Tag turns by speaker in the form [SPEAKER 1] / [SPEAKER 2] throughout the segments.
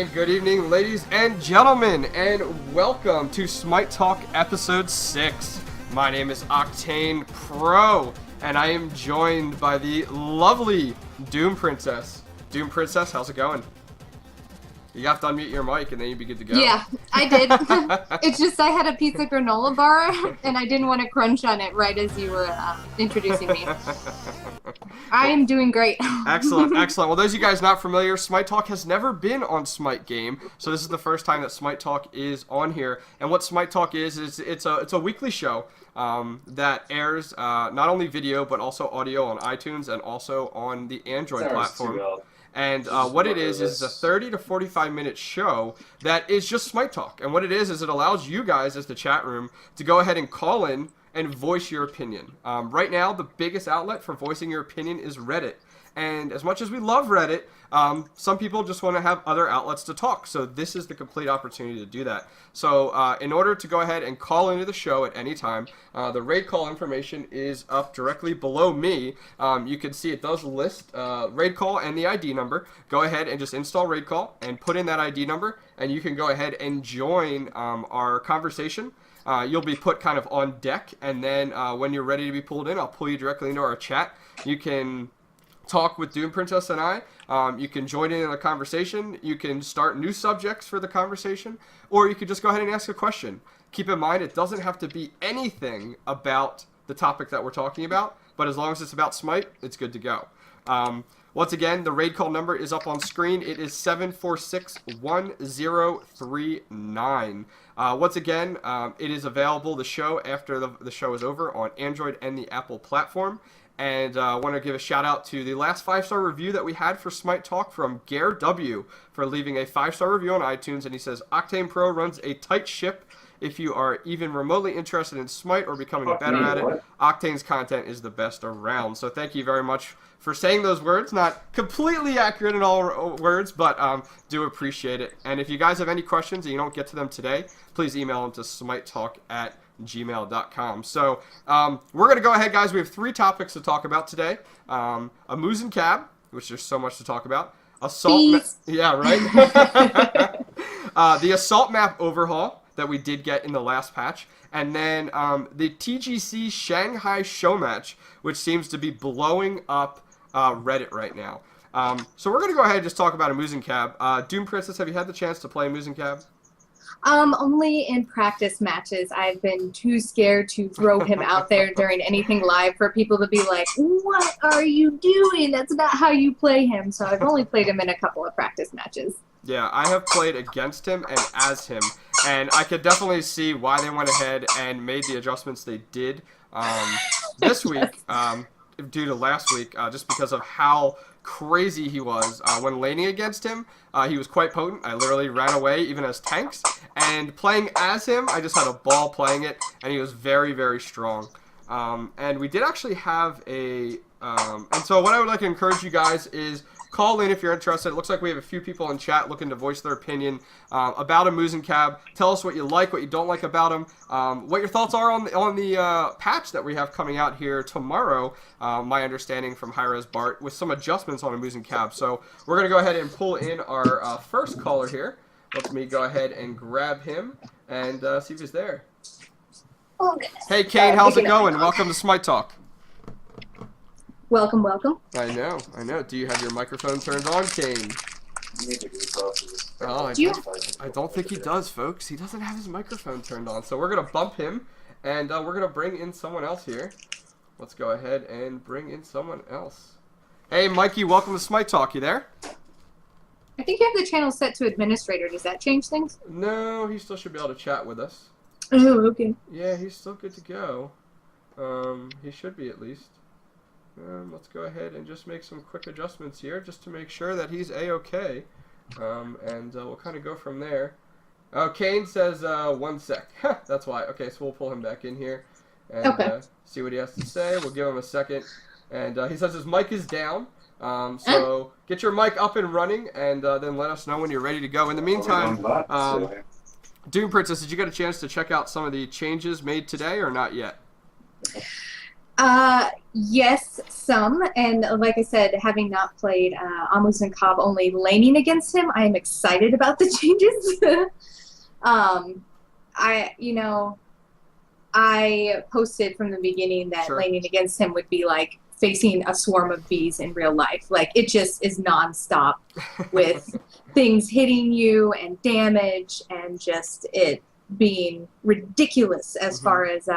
[SPEAKER 1] And good evening, ladies and gentlemen, and welcome to Smite Talk Ep.6. My name is OctanePro, and I am joined by the lovely DoomPrincess. DoomPrincess, how's it going? You have to unmute your mic, and then you'd be good to go.
[SPEAKER 2] Yeah, I did. It's just I had a piece of granola bar, and I didn't want to crunch on it right as you were introducing me. I am doing great.
[SPEAKER 1] Excellent, excellent. Well, those of you guys not familiar, Smite Talk has never been on Smite Game, so this is the first time that Smite Talk is on here. And what Smite Talk is it's a weekly show that airs not only video but also audio on iTunes and also on the Android platform. And what it is a 30 to 45 minute show that is just Smite Talk. And what it is it allows you guys as the chat room to go ahead and call in and voice your opinion. Right now, the biggest outlet for voicing your opinion is Reddit. And as much as we love Reddit, some people just want to have other outlets to talk. So this is the complete opportunity to do that. So in order to go ahead and call into the show at any time, the raid call information is up directly below me. You can see it does list raid call and the ID number. Go ahead and just install raid call and put in that ID number, and you can go ahead and join our conversation. You'll be put kind of on deck, and then when you're ready to be pulled in, I'll pull you directly into our chat. You can talk with DoomPrincess and I. You can join in the conversation. You can start new subjects for the conversation, or you could just go ahead and ask a question. Keep in mind, it doesn't have to be anything about the topic that we're talking about, but as long as it's about Smite, it's good to go. Once again, the raid call number is up on screen. It is 746-1039. Once again, it is available, the show, after the show is over on Android and the Apple platform. And I want to give a shout out to the last 5-star review that we had for Smite Talk from Gare W for leaving a 5-star review on iTunes. And he says, OctanePro runs a tight ship. If you are even remotely interested in Smite or becoming better at it, Octane's content is the best around. So thank you very much for saying those words. Not completely accurate in all words, but do appreciate it. And if you guys have any questions and you don't get to them today, please email them to smitetalk@gmail.com. So we're going to go ahead, guys. We have 3 topics to talk about today. A Muzen Cab, which there's so much to talk about. Assault yeah, right? The Assault Map Overhaul that we did get in the last patch. And then the TGC Shanghai show match, which seems to be blowing up Reddit right now. So we're going to go ahead and just talk about a Muzen Cab. DoomPrincess, have you had the chance to play a Muzen Cab?
[SPEAKER 2] Only in practice matches. I've been too scared to throw him out there during anything live for people to be like, what are you doing? That's not how you play him. So I've only played him in a couple of practice matches.
[SPEAKER 1] Yeah, I have played against him and as him, and I could definitely see why they went ahead and made the adjustments they did this week due to last week, just because of how crazy he was. When laning against him, he was quite potent. I literally ran away even as tanks, and playing as him, I just had a ball playing it, and he was very, very strong. And we did actually have a... and so what I would like to encourage you guys is call in if you're interested. It looks like we have a few people in chat looking to voice their opinion about a Muzen Cab. Tell us what you like, what you don't like about him, what your thoughts are on the patch that we have coming out here tomorrow, my understanding from Hi-Rez Bart, with some adjustments on a Muzen Cab. So we're going to go ahead and pull in our first caller here. Let me go ahead and grab him and see if he's there.
[SPEAKER 2] Oh,
[SPEAKER 1] hey, Kane, how's it going? Welcome to Smite Talk.
[SPEAKER 2] Welcome, welcome.
[SPEAKER 1] I know. Do you have your microphone turned on, Kane? Oh, I don't think he does, folks. He doesn't have his microphone turned on. So we're going to bump him, and we're going to bring in someone else here. Let's go ahead and bring in someone else. Hey, Mikey, welcome to Smite Talk. You there?
[SPEAKER 2] I think you have the channel set to administrator. Does that change things?
[SPEAKER 1] No, he still should be able to chat with us.
[SPEAKER 2] Oh, okay.
[SPEAKER 1] Yeah, he's still good to go. He should be at least. Let's go ahead and just make some quick adjustments here just to make sure that he's A-okay. And we'll kind of go from there. Kane says 1 sec. That's why. Okay, so we'll pull him back in here and see what he has to say. We'll give him a second. And he says his mic is down. So get your mic up and running, and then let us know when you're ready to go. In the meantime, DoomPrincess, did you get a chance to check out some of the changes made today or not yet?
[SPEAKER 2] Yes, some, and like I said, having not played Amos and Cobb, only laning against him, I am excited about the changes. I posted from the beginning that
[SPEAKER 1] Sure.
[SPEAKER 2] laning against him would be like facing a swarm of bees in real life. Like, it just is nonstop with things hitting you and damage and just it being ridiculous as far as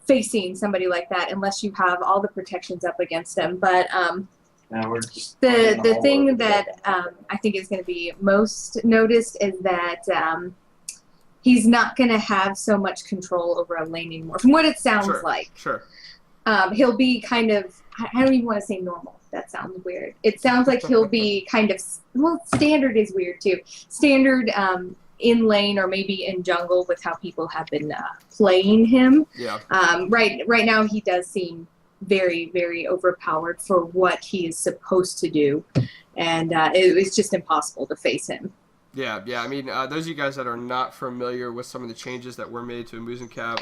[SPEAKER 2] facing somebody like that, unless you have all the protections up against them. But the thing that I think is going to be most noticed is that he's not going to have so much control over a lane anymore, from what it sounds like.
[SPEAKER 1] Sure.
[SPEAKER 2] He'll be kind of, I don't even want to say normal. That sounds weird. It sounds like he'll be kind of, well, standard is weird too. Standard in lane or maybe in jungle with how people have been playing him.
[SPEAKER 1] Yeah.
[SPEAKER 2] Right now he does seem very, very overpowered for what he is supposed to do. And it's just impossible to face him.
[SPEAKER 1] Yeah. I mean, those of you guys that are not familiar with some of the changes that were made to Amuse and Cab,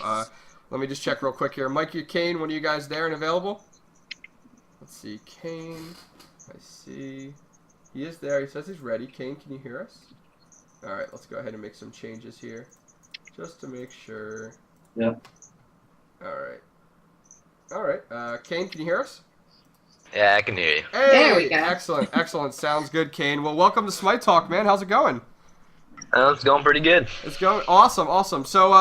[SPEAKER 1] let me just check real quick here. Mike, Kane, one of you guys there and available? Let's see, Kane. I see. He is there. He says he's ready. Kane, can you hear us? All right, let's go ahead and make some changes here, just to make sure.
[SPEAKER 3] Yep.
[SPEAKER 1] All right. Kane, can you hear us?
[SPEAKER 4] Yeah, I can hear you.
[SPEAKER 1] Hey,
[SPEAKER 2] there we go.
[SPEAKER 1] Excellent. Sounds good, Kane. Well, welcome to Smite Talk, man. How's it going?
[SPEAKER 4] It's going pretty good.
[SPEAKER 1] It's going awesome. So,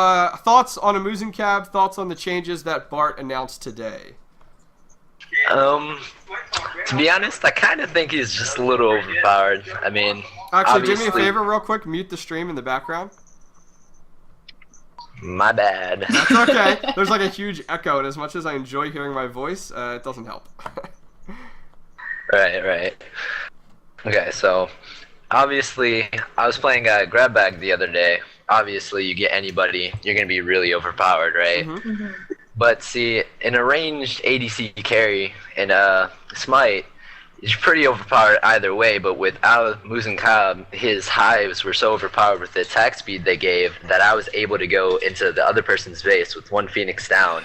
[SPEAKER 1] thoughts on Amuse and Cab? Thoughts on the changes that Bart announced today?
[SPEAKER 4] To be honest, I kind of think he's just a little overpowered. I mean,
[SPEAKER 1] Actually, do me a
[SPEAKER 4] obviously-
[SPEAKER 1] favor real quick. Mute the stream in the background.
[SPEAKER 4] My bad.
[SPEAKER 1] That's okay. There's like a huge echo, and as much as I enjoy hearing my voice, it doesn't help.
[SPEAKER 4] Right. Okay, so obviously, I was playing grab bag the other day. Obviously, you get anybody, you're gonna be really overpowered, right?
[SPEAKER 1] Mm-hmm.
[SPEAKER 4] But see, in a ranged ADC carry in Smite, he's pretty overpowered either way. But with Muzen Cobb, his hives were so overpowered with the attack speed they gave that I was able to go into the other person's base with one Phoenix down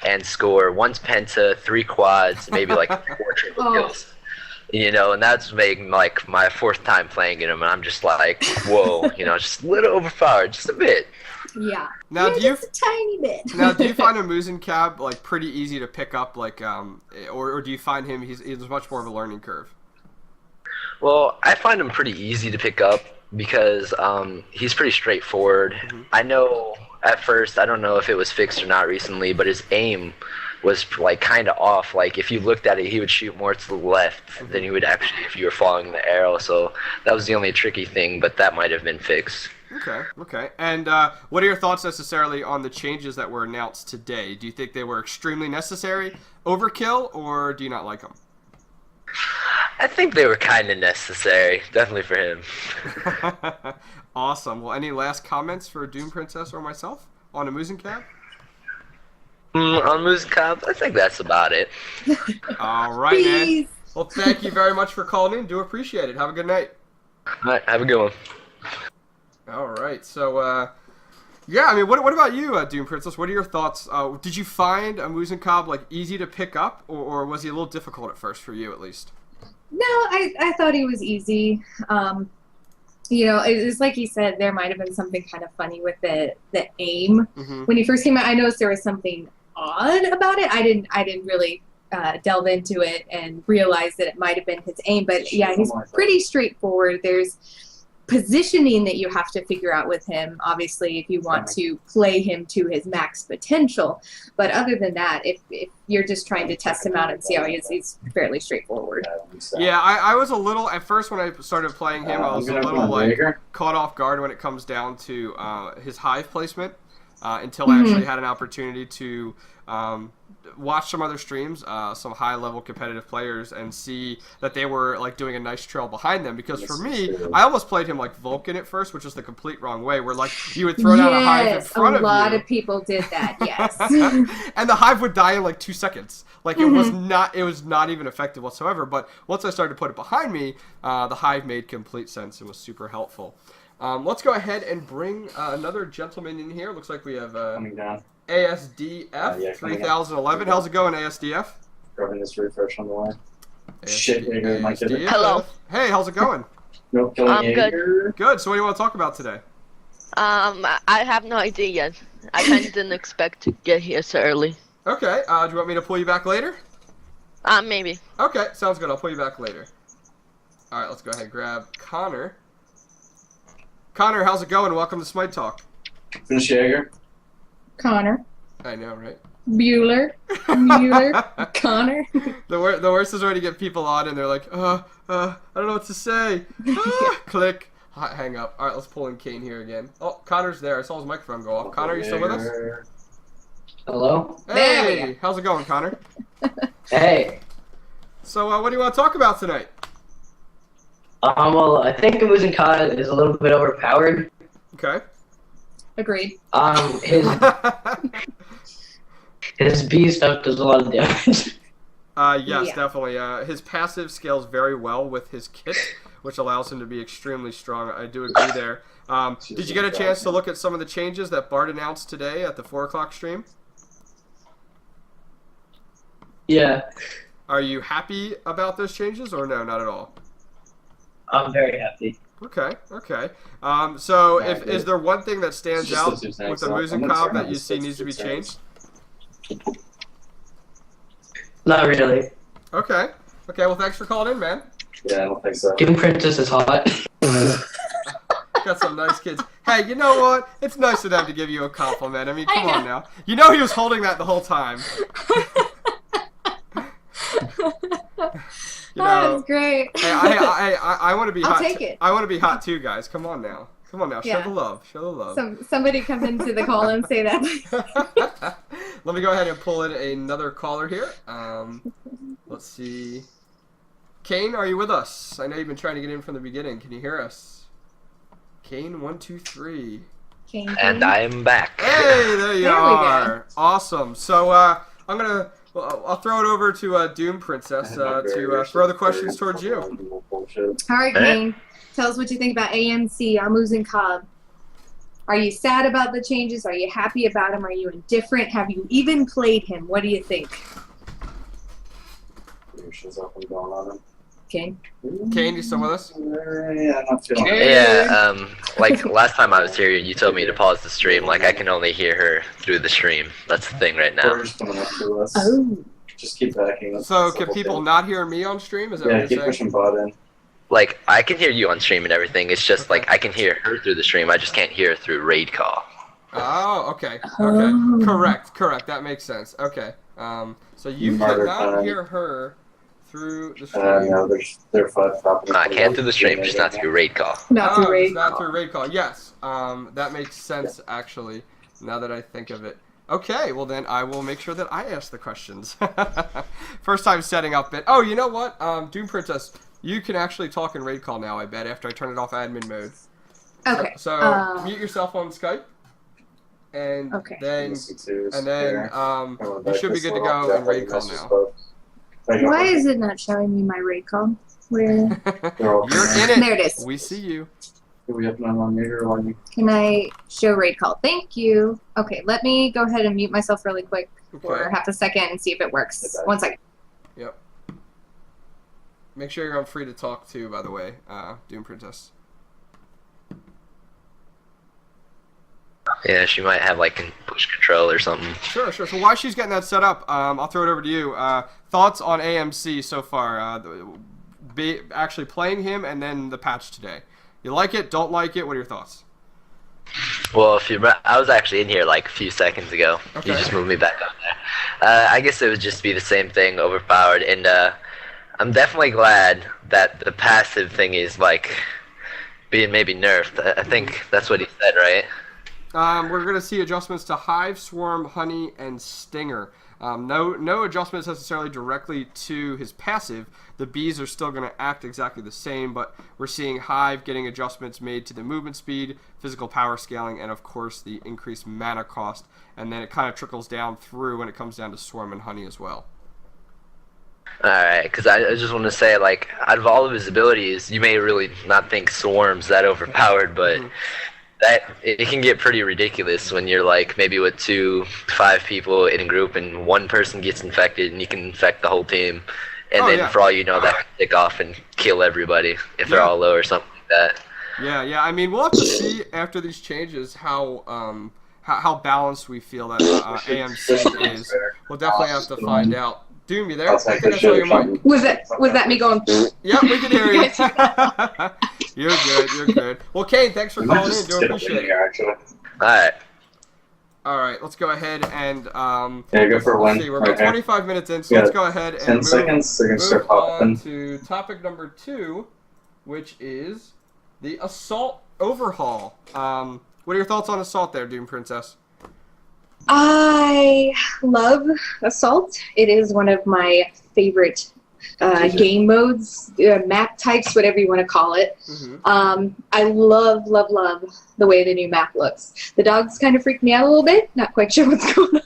[SPEAKER 4] and score once penta, 3 quads, maybe like 4 triple kills. You know, and that's making like my 4th time playing him, and I'm just like, whoa, just a little overpowered, just a bit.
[SPEAKER 2] Yeah.
[SPEAKER 1] Now,
[SPEAKER 2] just a tiny bit.
[SPEAKER 1] Now, do you find Amuse and Cab like pretty easy to pick up, like, or do you find him he's much more of a learning curve?
[SPEAKER 4] Well, I find him pretty easy to pick up because he's pretty straightforward.
[SPEAKER 1] Mm-hmm.
[SPEAKER 4] I know at first, I don't know if it was fixed or not recently, but his aim was like kind of off. Like if you looked at it, he would shoot more to the left than he would actually if you were following the arrow. So that was the only tricky thing, but that might have been fixed.
[SPEAKER 1] Okay. And what are your thoughts necessarily on the changes that were announced today? Do you think they were extremely necessary, overkill, or do you not like them?
[SPEAKER 4] I think they were kind of necessary, definitely for him.
[SPEAKER 1] Awesome. Well, any last comments for DoomPrincess or myself on Amuse and Cab?
[SPEAKER 4] On Muzen Cobb, I think that's about it.
[SPEAKER 1] All right, man. Well, thank you very much for calling in. Do appreciate it. Have a good night.
[SPEAKER 4] All right, have a good one.
[SPEAKER 1] All right. So, yeah, I mean, what about you, DoomPrincess? What are your thoughts? Did you find Amuse and Cobb like easy to pick up, or was he a little difficult at first for you, at least?
[SPEAKER 2] No, I thought he was easy. It's like he said, there might have been something kind of funny with the aim.
[SPEAKER 1] Mm-hmm.
[SPEAKER 2] When he first came out, I noticed there was something odd about it. I didn't really delve into it and realize that it might have been his aim. But yeah, he's pretty straightforward. There's positioning that you have to figure out with him, obviously, if you want to play him to his max potential. But other than that, if you're just trying to test him out and see how he is, he's fairly straightforward.
[SPEAKER 1] Yeah, I was a little, at first when I started playing him, I was a little like caught off guard when it comes down to his hive placement until I actually had an opportunity to watch some other streams, some high-level competitive players, and see that they were like doing a nice trail behind them. Because for me, I almost played him like Vulcan at first, which was the complete wrong way, where like you would throw down a hive in front of you.
[SPEAKER 2] A lot of people did that. Yes.
[SPEAKER 1] And the hive would die in like 2 seconds. Like it was not even effective whatsoever. But once I started to put it behind me, the hive made complete sense and was super helpful. Let's go ahead and bring another gentleman in here. Looks like we have
[SPEAKER 3] Coming down.
[SPEAKER 1] ASDF 3011. How's it going, ASDF?
[SPEAKER 3] Grabbing this refresh on the line. Shit, there you go, Mike.
[SPEAKER 5] Hello.
[SPEAKER 1] Hey, how's it going?
[SPEAKER 3] Nope, killing
[SPEAKER 5] I'm good.
[SPEAKER 3] Jaeger.
[SPEAKER 1] Good. So what do you want to talk about today?
[SPEAKER 5] I have no idea yet. I kind of didn't expect to get here so early.
[SPEAKER 1] Okay. Do you want me to pull you back later?
[SPEAKER 5] Maybe.
[SPEAKER 1] Okay, sounds good. I'll pull you back later. All right, let's go ahead and grab Connor. Connor, how's it going? Welcome to Smite Talk.
[SPEAKER 3] Finish Jaeger.
[SPEAKER 2] Connor.
[SPEAKER 1] I know, right?
[SPEAKER 2] Bueller. Connor.
[SPEAKER 1] The worst is when you get people on and they're like, I don't know what to say. Click. Hang up. All right, let's pull in Kane here again. Oh, Connor's there. I saw his microphone go off. Connor, are you still with us?
[SPEAKER 6] Hello?
[SPEAKER 1] Hey, how's it going, Connor?
[SPEAKER 6] Hey.
[SPEAKER 1] So, what do you want to talk about tonight?
[SPEAKER 6] Well, I think Losing COD is a little bit overpowered.
[SPEAKER 1] Okay.
[SPEAKER 2] Agreed.
[SPEAKER 6] His B stuff does a lot of damage.
[SPEAKER 1] Yes,
[SPEAKER 2] Yeah.
[SPEAKER 1] definitely. His passive scales very well with his kit, which allows him to be extremely strong. I do agree there. Did you get a chance to look at some of the changes that Bart announced today at the 4 o'clock stream?
[SPEAKER 6] Yeah,
[SPEAKER 1] Are you happy about those changes or no, not at all?
[SPEAKER 6] I'm very happy.
[SPEAKER 1] Okay. So is there one thing that stands out with the Musen Cobb that you see needs to be changed?
[SPEAKER 6] Not really.
[SPEAKER 1] Okay, well thanks for calling in, man.
[SPEAKER 3] Yeah, I don't think so.
[SPEAKER 6] DoomPrincess is hot.
[SPEAKER 1] Got some nice kids. Hey, you know what? It's nice of them to give you a compliment. I mean,
[SPEAKER 2] I
[SPEAKER 1] come
[SPEAKER 2] know.
[SPEAKER 1] on now. You know he was holding that the whole time. You
[SPEAKER 2] That
[SPEAKER 1] know,
[SPEAKER 2] was great.
[SPEAKER 1] hey, I want to be
[SPEAKER 2] I'll
[SPEAKER 1] hot.
[SPEAKER 2] take it.
[SPEAKER 1] I want to be hot too, guys. Come on now. Show
[SPEAKER 2] Yeah.
[SPEAKER 1] the love. Show the love.
[SPEAKER 2] Somebody come into the call and say that.
[SPEAKER 1] Let me go ahead and pull in another caller here. Let's see. Kane, are you with us? I know you've been trying to get in from the beginning. Can you hear us? Kane, 1, 2, 3.
[SPEAKER 2] King,
[SPEAKER 4] And I'm back.
[SPEAKER 1] Hey, there you
[SPEAKER 2] There we
[SPEAKER 1] are. Awesome. So I'll throw it over to DoomPrincess to throw the questions towards you.
[SPEAKER 2] All right, Kane. Tell us what you think about AMC on Losing Cobb. Are you sad about the changes? Are you happy about him? Are you indifferent? Have you even played him? What do you think? Kane?
[SPEAKER 1] Kane, you still with us?
[SPEAKER 3] Yeah, not too long.
[SPEAKER 4] Yeah, like last time I was here, you told me to pause the stream. Like I can only hear her through the stream. That's the thing right now.
[SPEAKER 3] We're just coming up to us.
[SPEAKER 2] Oh.
[SPEAKER 3] Just keep backing.
[SPEAKER 1] So can people not hear me on stream? Is that
[SPEAKER 3] Yeah,
[SPEAKER 1] what
[SPEAKER 3] keep
[SPEAKER 1] you're saying?
[SPEAKER 3] pushing bot in.
[SPEAKER 4] Like I can hear you on stream and everything. It's just like I can hear her through the stream. I just can't hear her through raid call.
[SPEAKER 1] Oh, okay.
[SPEAKER 2] Oh.
[SPEAKER 1] Correct. That makes sense. Okay. So you
[SPEAKER 3] Mother
[SPEAKER 1] cannot
[SPEAKER 3] time.
[SPEAKER 1] hear her through the stream.
[SPEAKER 3] No, they're 5 popping.
[SPEAKER 4] I can through the stream, just not through raid call.
[SPEAKER 2] Not
[SPEAKER 1] Oh,
[SPEAKER 2] through raid.
[SPEAKER 1] it's not through raid call. Yes. That makes sense actually. Now that I think of it. Okay, well then I will make sure that I ask the questions. First time setting up it. Oh, you know what? DoomPrincess, you can actually talk in raid call now, I bet, after I turn it off admin mode.
[SPEAKER 2] Okay.
[SPEAKER 1] So mute yourself on Skype. And
[SPEAKER 2] Okay.
[SPEAKER 1] then you should be good to go in raid call now.
[SPEAKER 2] Why is it not showing me my raid call? Where?
[SPEAKER 1] You're in it.
[SPEAKER 2] There it is.
[SPEAKER 1] We see you.
[SPEAKER 3] We have none on here or on
[SPEAKER 2] Can I show raid call? Thank you. Okay, let me go ahead and mute myself really quick for
[SPEAKER 1] Okay.
[SPEAKER 2] half a second and see if it works.
[SPEAKER 3] Okay.
[SPEAKER 2] 1 second.
[SPEAKER 1] Yep. Make sure you're on free to talk too, by the way, DoomPrincess.
[SPEAKER 4] Yeah, she might have like push control or something.
[SPEAKER 1] Sure. So while she's getting that set up, I'll throw it over to you. Thoughts on AMC so far? Actually playing him and then the patch today. You like it? Don't like it? What are your thoughts?
[SPEAKER 4] Well, I was actually in here like a few seconds ago.
[SPEAKER 1] Okay.
[SPEAKER 4] You just moved me back up there. I guess it would just be the same thing, overpowered, and I'm definitely glad that the passive thing is like being maybe nerfed. I think that's what he said, right?
[SPEAKER 1] We're going to see adjustments to Hive, Swarm, Honey, and Stinger. No adjustments necessarily directly to his passive. The bees are still going to act exactly the same, but we're seeing Hive getting adjustments made to the movement speed, physical power scaling, and of course the increased mana cost. And then it kind of trickles down through when it comes down to Swarm and Honey as well.
[SPEAKER 4] Alright, because I just want to say, like, out of all of his abilities, you may really not think Swarm's that overpowered, but that it can get pretty ridiculous when you're, like, maybe with 2 to 5 people in a group and one person gets infected and you can infect the whole team. And then for all you know, that can tick off and kill everybody if they're all low or something like that.
[SPEAKER 1] Yeah. I mean, we'll have to see after these changes how balanced we feel that AMC is. We'll definitely have to find out. Doom, you there? I think I saw your mic.
[SPEAKER 2] Was that me going?
[SPEAKER 1] Yep, we can hear you. You're good. Well, Kane, thanks for calling in. Do appreciate it. All right, let's go ahead and
[SPEAKER 3] go for one.
[SPEAKER 1] See, we're about 25 minutes in, so let's go ahead and move on to topic number 2, which is the Assault Overhaul. What are your thoughts on Assault there, DoomPrincess?
[SPEAKER 2] I love Assault. It is one of my favorite game modes, map types, whatever you want to call it. I love the way the new map looks. The dogs kind of freak me out a little bit. Not quite sure what's going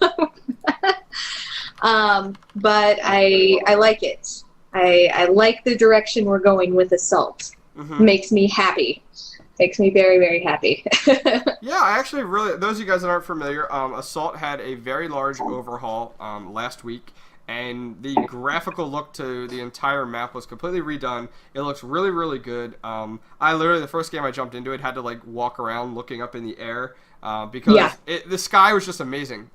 [SPEAKER 2] on. But I like it. I like the direction we're going with Assault. Makes me happy. Makes me very, very happy.
[SPEAKER 1] Yeah, I actually really, those of you guys that aren't familiar, Assault had a very large overhaul last week, and the graphical look to the entire map was completely redone. It looks really, really good. I literally, the first game I jumped into it, had to like walk around looking up in the air because the sky was just amazing.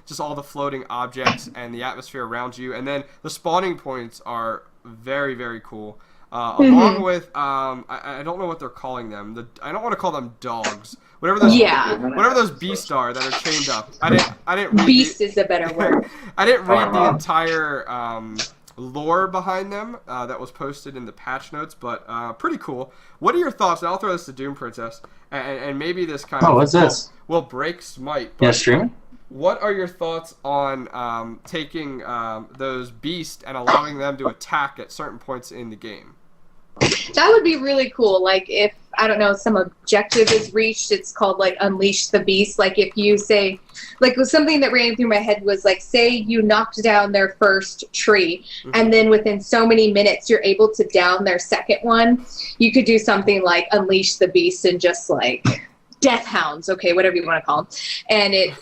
[SPEAKER 1] Just all the floating objects and the atmosphere around you, and then the spawning points are very, very cool. Along with, I don't know what they're calling them. I don't want to call them dogs. Whatever those beasts are that are chained up. I didn't read
[SPEAKER 2] Beast is a better word.
[SPEAKER 1] I didn't read the entire lore behind them that was posted in the patch notes, but pretty cool. What are your thoughts? And I'll throw this to DoomPrincess, and maybe this kind of will break Smite.
[SPEAKER 7] Yeah, streaming.
[SPEAKER 1] What are your thoughts on taking those beasts and allowing them to attack at certain points in the game?
[SPEAKER 2] That would be really cool. Like if, I don't know, some objective is reached, it's called like Unleash the Beast. Like if you say, like something that ran through my head was like, say you knocked down their first tree and then within so many minutes you're able to down their second one. You could do something like Unleash the Beast and just like death hounds, okay, whatever you want to call them, and it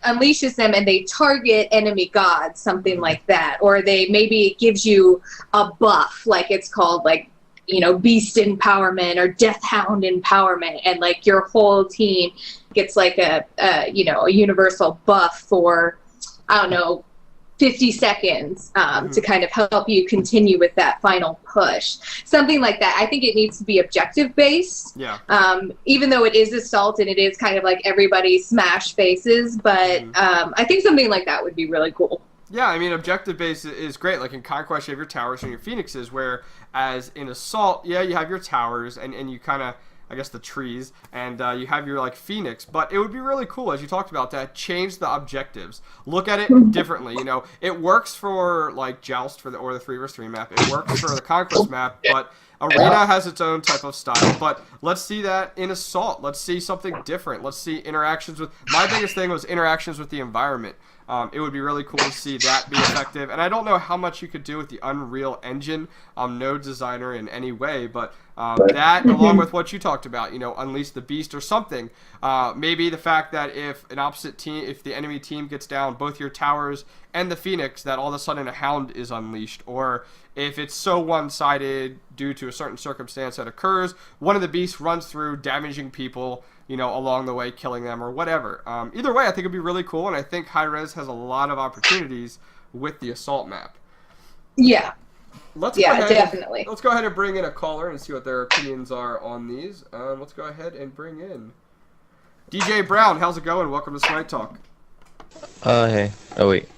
[SPEAKER 2] unleashes them and they target enemy gods, something like that, or maybe it gives you a buff, like it's called like, you know, beast empowerment or death hound empowerment, and like your whole team gets like a universal buff for, I don't know, 50 seconds to kind of help you continue with that final push. Something like that. I think it needs to be objective based.
[SPEAKER 1] Yeah.
[SPEAKER 2] Even though it is Assault and it is kind of like everybody's smash faces, but I think something like that would be really cool.
[SPEAKER 1] Yeah, I mean, objective based is great. Like in Conquest, you have your towers and your phoenixes, whereas in Assault, yeah, you have your towers and you kind of, I guess, the trees, and you have your like phoenix. But it would be really cool, as you talked about, to change the objectives. Look at it differently. You know, it works for like Joust or the 3vs3 map. It works for the Conquest map, but Arena has its own type of style. But let's see that in Assault. Let's see something different. Let's see interactions with. My biggest thing was interactions with the environment. It would be really cool to see that be effective. And I don't know how much you could do with the Unreal Engine, no designer in any way, but that, along with what you talked about, you know, Unleash the Beast or something. Maybe the fact that if the enemy team gets down both your towers and the Phoenix, that all of a sudden a Hound is unleashed. Or if it's so one-sided due to a certain circumstance that occurs, one of the beasts runs through, damaging people, you know, along the way, killing them or whatever. Either way, I think it'd be really cool, and I think Hi-Rez has a lot of opportunities with the Assault map.
[SPEAKER 2] Yeah.
[SPEAKER 1] Definitely. Let's go ahead and bring in a caller and see what their opinions are on these. Let's go ahead and bring in DJ Brown. How's it going? Welcome to Smite Talk.
[SPEAKER 8] Hey. Oh, wait.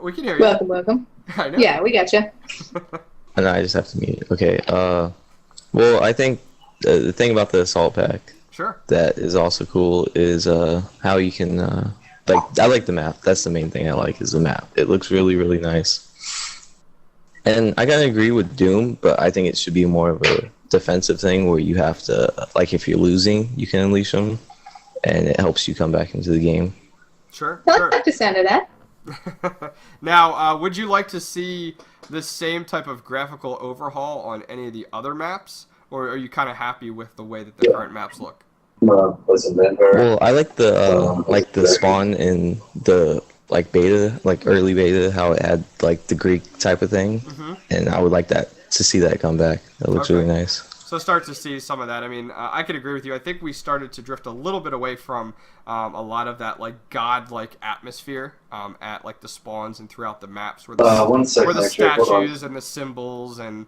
[SPEAKER 1] We can hear you.
[SPEAKER 2] Welcome.
[SPEAKER 1] I know.
[SPEAKER 2] Yeah, we got you.
[SPEAKER 8] No, I just have to mute. Okay. Well, I think the thing about the Assault pack that is also cool is how you can I like the map. That's the main thing I like, is the map. It looks really, really nice. And I kind of agree with Doom, but I think it should be more of a defensive thing where you have to, like, if you're losing, you can unleash them, and it helps you come back into the game.
[SPEAKER 1] Sure.
[SPEAKER 2] I like the sound of that.
[SPEAKER 1] Now, would you like to see this same type of graphical overhaul on any of the other maps, or are you kind of happy with the way that the current maps look?
[SPEAKER 8] Well, I like the spawn in the beta, early beta, how it had the Greek type of thing, and I would like to see that come back. That looks really nice.
[SPEAKER 1] So start to see some of that. I mean, I could agree with you. I think we started to drift a little bit away from a lot of that god-like atmosphere at the spawns and throughout the maps, where the statues and the symbols and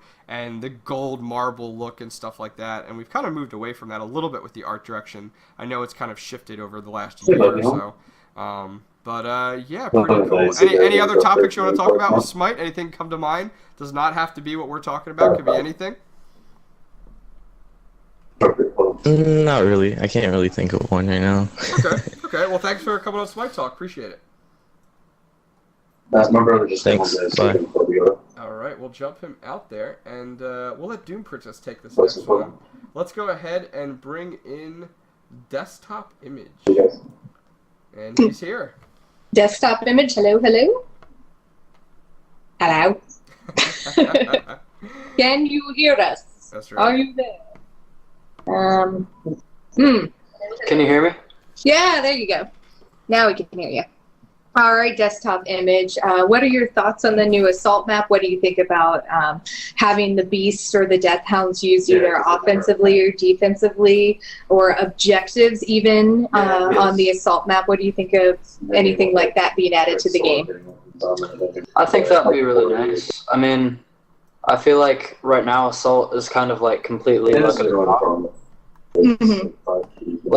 [SPEAKER 1] the gold marble look and stuff like that. And we've kind of moved away from that a little bit with the art direction. I know it's kind of shifted over the last year or so. Yeah, pretty cool. Any other topics you want to talk about with Smite? Anything come to mind? Does not have to be what we're talking about. Could be anything.
[SPEAKER 8] Not really. I can't really think of one right now.
[SPEAKER 1] Okay. Well, thanks for coming on Smite Talk. Appreciate it.
[SPEAKER 3] My brother just
[SPEAKER 8] thanks. Bye.
[SPEAKER 1] All right, we'll jump him out there, and we'll let DoomPrincess take this next one. Let's go ahead and bring in Desktop Image. And he's here.
[SPEAKER 2] Desktop Image, hello. Hello. Can you hear us?
[SPEAKER 1] That's right.
[SPEAKER 2] Are you there?
[SPEAKER 6] Can you hear me?
[SPEAKER 2] Yeah, there you go. Now we can hear you. All right, Desktop Image. What are your thoughts on the new assault map? What do you think about having the beasts or the death hounds used either offensively or defensively, or objectives even on the assault map? What do you think of anything like that being added to the game?
[SPEAKER 6] I think that would be really nice. I mean, I feel like right now assault is kind of completely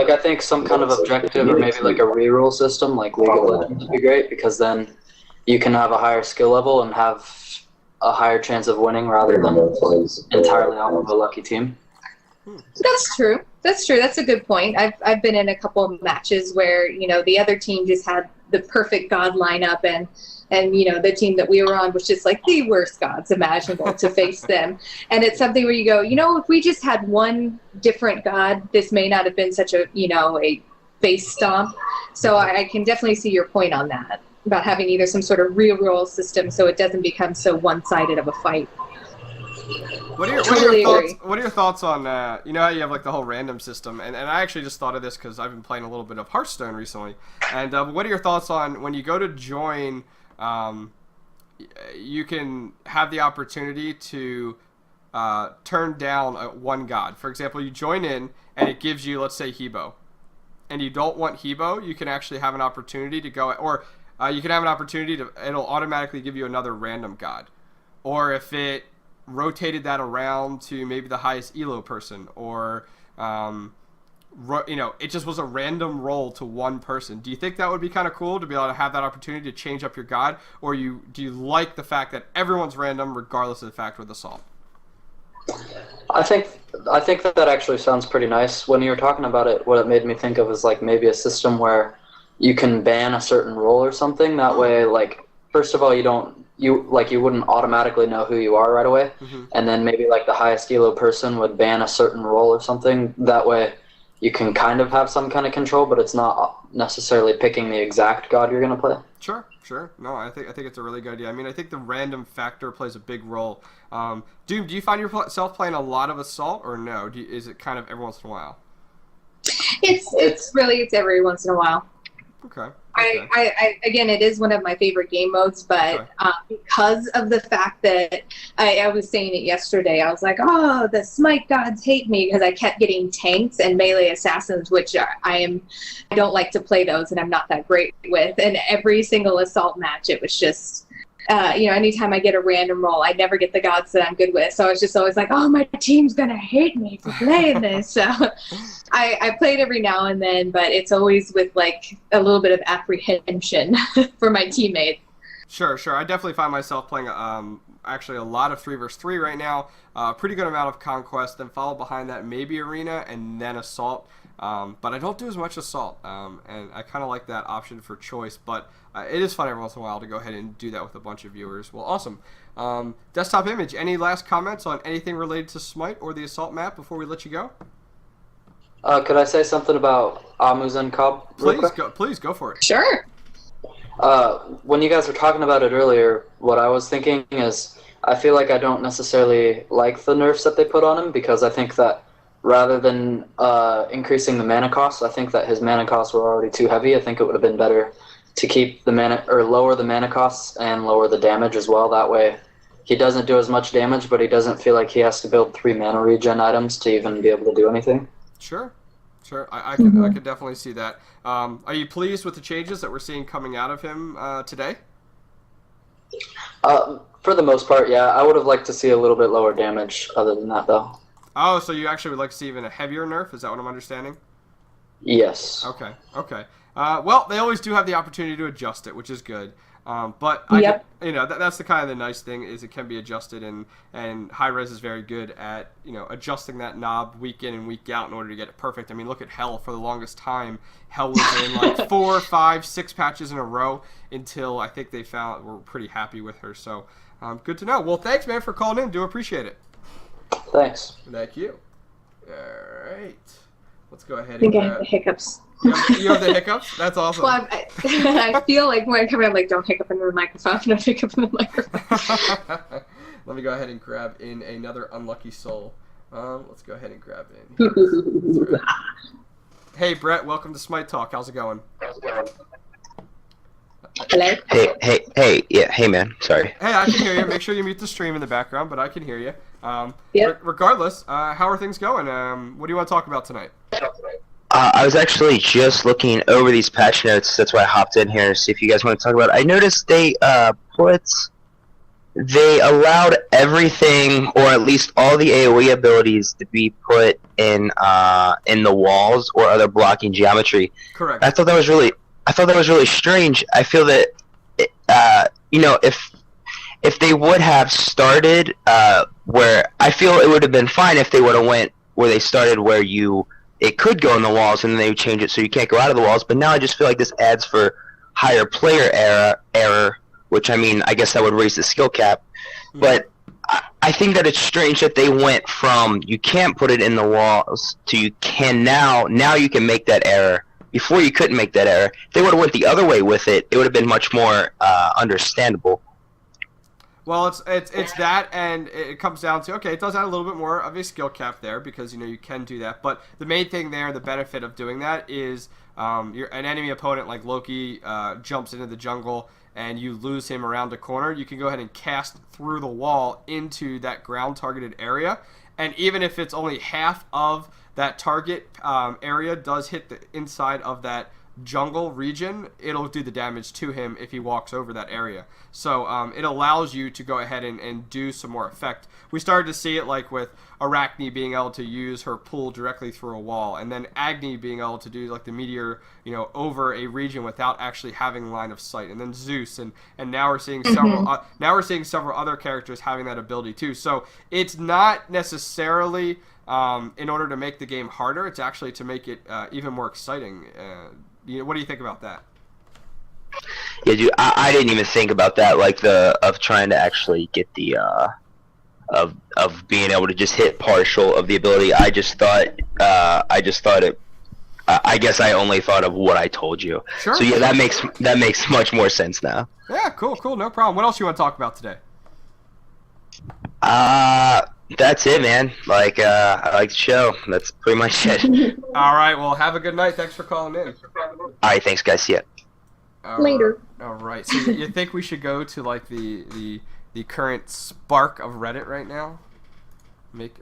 [SPEAKER 6] I think some kind of objective or maybe a reroll system like League of Legends would be great, because then you can have a higher skill level and have a higher chance of winning rather than entirely off of a lucky team.
[SPEAKER 2] That's true. That's a good point. I've been in a couple of matches where the other team just had the perfect god lineup, and the team that we were on was just the worst gods imaginable to face them. And it's something where you go, if we just had one different god, this may not have been such a face stomp. So I can definitely see your point on that, about having either some sort of reroll system so it doesn't become so one-sided of a fight.
[SPEAKER 1] What are your thoughts on you know how you have the whole random system, and I actually just thought of this because I've been playing a little bit of Hearthstone recently, and what are your thoughts on when you go to join, you can have the opportunity to turn down one god. For example, you join in and it gives you, let's say, Hebo, and you don't want Hebo, you can actually have an opportunity to go, or you can have an opportunity to, it'll automatically give you another random god. Or if it rotated that around to maybe the highest elo person, or it just was a random roll to one person. Do you think that would be kind of cool to be able to have that opportunity to change up your god, or do you like the fact that everyone's random regardless of the fact with assault?
[SPEAKER 6] I think that actually sounds pretty nice. When you were talking about it, what it made me think of is maybe a system where you can ban a certain role or something. That way, first of all, you wouldn't automatically know who you are right away, and then maybe the highest elo person would ban a certain role or something. That way you can kind of have some kind of control, but it's not necessarily picking the exact god you're going to play.
[SPEAKER 1] Sure. No, I think it's a really good idea. I mean, I think the random factor plays a big role. Doom, do you find yourself playing a lot of assault, or no? Is it kind of every once in a while?
[SPEAKER 2] It's every once in a while.
[SPEAKER 1] Okay.
[SPEAKER 2] I again, it is one of my favorite game modes, but because of the fact that I was saying it yesterday, I was like, oh, the Smite gods hate me because I kept getting tanks and melee assassins, which I don't like to play those, and I'm not that great with. And every single assault match, it was just, anytime I get a random roll, I never get the gods that I'm good with. So I was just always like, oh, my team's going to hate me for playing this. So I played every now and then, but it's always with a little bit of apprehension for my teammates.
[SPEAKER 1] Sure. I definitely find myself playing actually a lot of 3v3 right now. Pretty good amount of Conquest, then followed behind that maybe Arena, and then Assault. But I don't do as much Assault, and I kind of like that option for choice, but it is fun every once in a while to go ahead and do that with a bunch of viewers. Well, awesome. Desktop Image, any last comments on anything related to Smite or the Assault map before we let you go?
[SPEAKER 6] Could I say something about Amuz and Cobb?
[SPEAKER 1] Please go for it.
[SPEAKER 2] Sure.
[SPEAKER 6] When you guys were talking about it earlier, what I was thinking is I feel like I don't necessarily like the nerfs that they put on him, because I think that rather than increasing the mana costs, I think that his mana costs were already too heavy. I think it would have been better to keep the mana, or lower the mana costs and lower the damage as well. That way he doesn't do as much damage, but he doesn't feel like he has to build 3 mana regen items to even be able to do anything.
[SPEAKER 1] Sure. I can definitely see that. Are you pleased with the changes that we're seeing coming out of him today?
[SPEAKER 6] For the most part, yeah. I would have liked to see a little bit lower damage other than that, though.
[SPEAKER 1] Oh, so you actually would like to see even a heavier nerf? Is that what I'm understanding?
[SPEAKER 6] Yes.
[SPEAKER 1] Okay. Well, they always do have the opportunity to adjust it, which is good. But that's the kind of the nice thing, is it can be adjusted, and Hi-Rez is very good at adjusting that knob week in and week out in order to get it perfect. I mean, look at Hell. For the longest time, Hell was in like 4, 5, 6 patches in a row until I think they found we're pretty happy with her. So good to know. Well, thanks, man, for calling in. Do appreciate it.
[SPEAKER 6] Thanks.
[SPEAKER 1] Thank you. All right. Let's go ahead.
[SPEAKER 2] I think I have the hiccups.
[SPEAKER 1] You have the hiccups? That's awesome.
[SPEAKER 2] Well, I feel like when I come in, I'm like, don't hiccup into the microphone. Don't hiccup in the microphone.
[SPEAKER 1] Let me go ahead and grab in another unlucky soul. Let's go ahead and grab in. Right. Hey, Brett. Welcome to Smite Talk. How's it going?
[SPEAKER 2] Hello?
[SPEAKER 7] Hey, yeah, hey, man. Sorry.
[SPEAKER 1] Hey, I can hear you. Make sure you mute the stream in the background, but I can hear you. Regardless, how are things going? What do you want to talk about tonight?
[SPEAKER 7] I was actually just looking over these patch notes. That's why I hopped in here to see if you guys want to talk about it. I noticed they allowed everything, or at least all the AoE abilities, to be put in the walls or other blocking geometry.
[SPEAKER 1] Correct.
[SPEAKER 7] I thought that was really strange. I feel that if they would have started where, I feel it would have been fine if they would have went where they started, where it could go in the walls, and then they would change it so you can't go out of the walls. But now I just feel like this adds for higher player error, which, I mean, I guess that would raise the skill cap. But I think that it's strange that they went from you can't put it in the walls to you can now you can make that error. Before you couldn't make that error. If they would have went the other way with it, it would have been much more understandable.
[SPEAKER 1] Well, it's that, and it comes down to, okay, it does add a little bit more of a skill cap there, because you can do that. But the main thing there, the benefit of doing that is an enemy opponent like Loki jumps into the jungle and you lose him around a corner. You can go ahead and cast through the wall into that ground targeted area, and even if it's only half of that target area does hit the inside of that jungle region, it'll do the damage to him if he walks over that area. So it allows you to go ahead and do some more effect. We started to see it like with Arachne being able to use her pull directly through a wall, and then Agni being able to do like the meteor, over a region without actually having line of sight, and then Zeus, and now we're seeing several other characters having that ability too. So it's not necessarily in order to make the game harder, it's actually to make it even more exciting. What do you think about that?
[SPEAKER 7] Yeah, dude, I didn't even think about that, like of trying to actually get the of being able to just hit partial of the ability. I guess I only thought of what I told you.
[SPEAKER 1] Sure.
[SPEAKER 7] So yeah, that makes much more sense now.
[SPEAKER 1] Yeah, cool, no problem. What else you want to talk about today?
[SPEAKER 7] That's it, man. Like, I like the show. That's pretty much it.
[SPEAKER 1] All right, well, have a good night. Thanks for calling in.
[SPEAKER 7] All right, thanks, guys. See ya.
[SPEAKER 2] Later.
[SPEAKER 1] All right. So you think we should go to like the current spark of Reddit right now?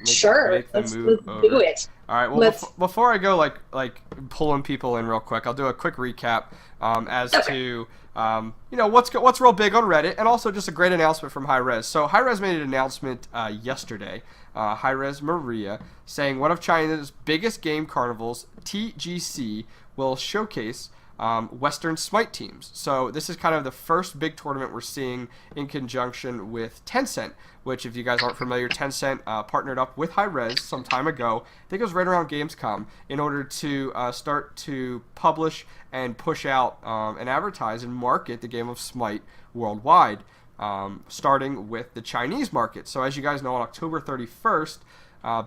[SPEAKER 2] Sure. Let's do it.
[SPEAKER 1] All right. Well, before I go like pulling people in real quick, I'll do a quick recap as to what's real big on Reddit, and also just a great announcement from Hi-Rez. So Hi-Rez made an announcement yesterday. Hi-Rez Maria saying one of China's biggest game carnivals, TGC, will showcase Western Smite teams. So this is kind of the first big tournament we're seeing in conjunction with Tencent, which, if you guys aren't familiar, Tencent partnered up with Hi-Rez some time ago, I think it was right around Gamescom, in order to start to publish and push out and advertise and market the game of Smite worldwide, starting with the Chinese market. So as you guys know, on October 31st,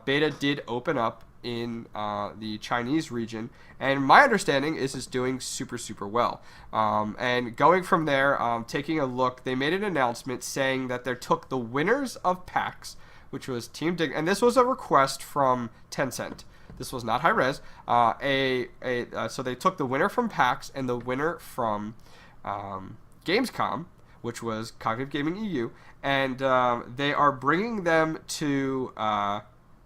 [SPEAKER 1] beta did open up in the Chinese region, and my understanding is it's doing super, super well. And going from there, taking a look, they made an announcement saying that they took the winners of PAX, which was Team Dig, and this was a request from Tencent. This was not Hi-Rez. So they took the winner from PAX and the winner from Gamescom, which was Cognitive Gaming EU, and they are bringing them to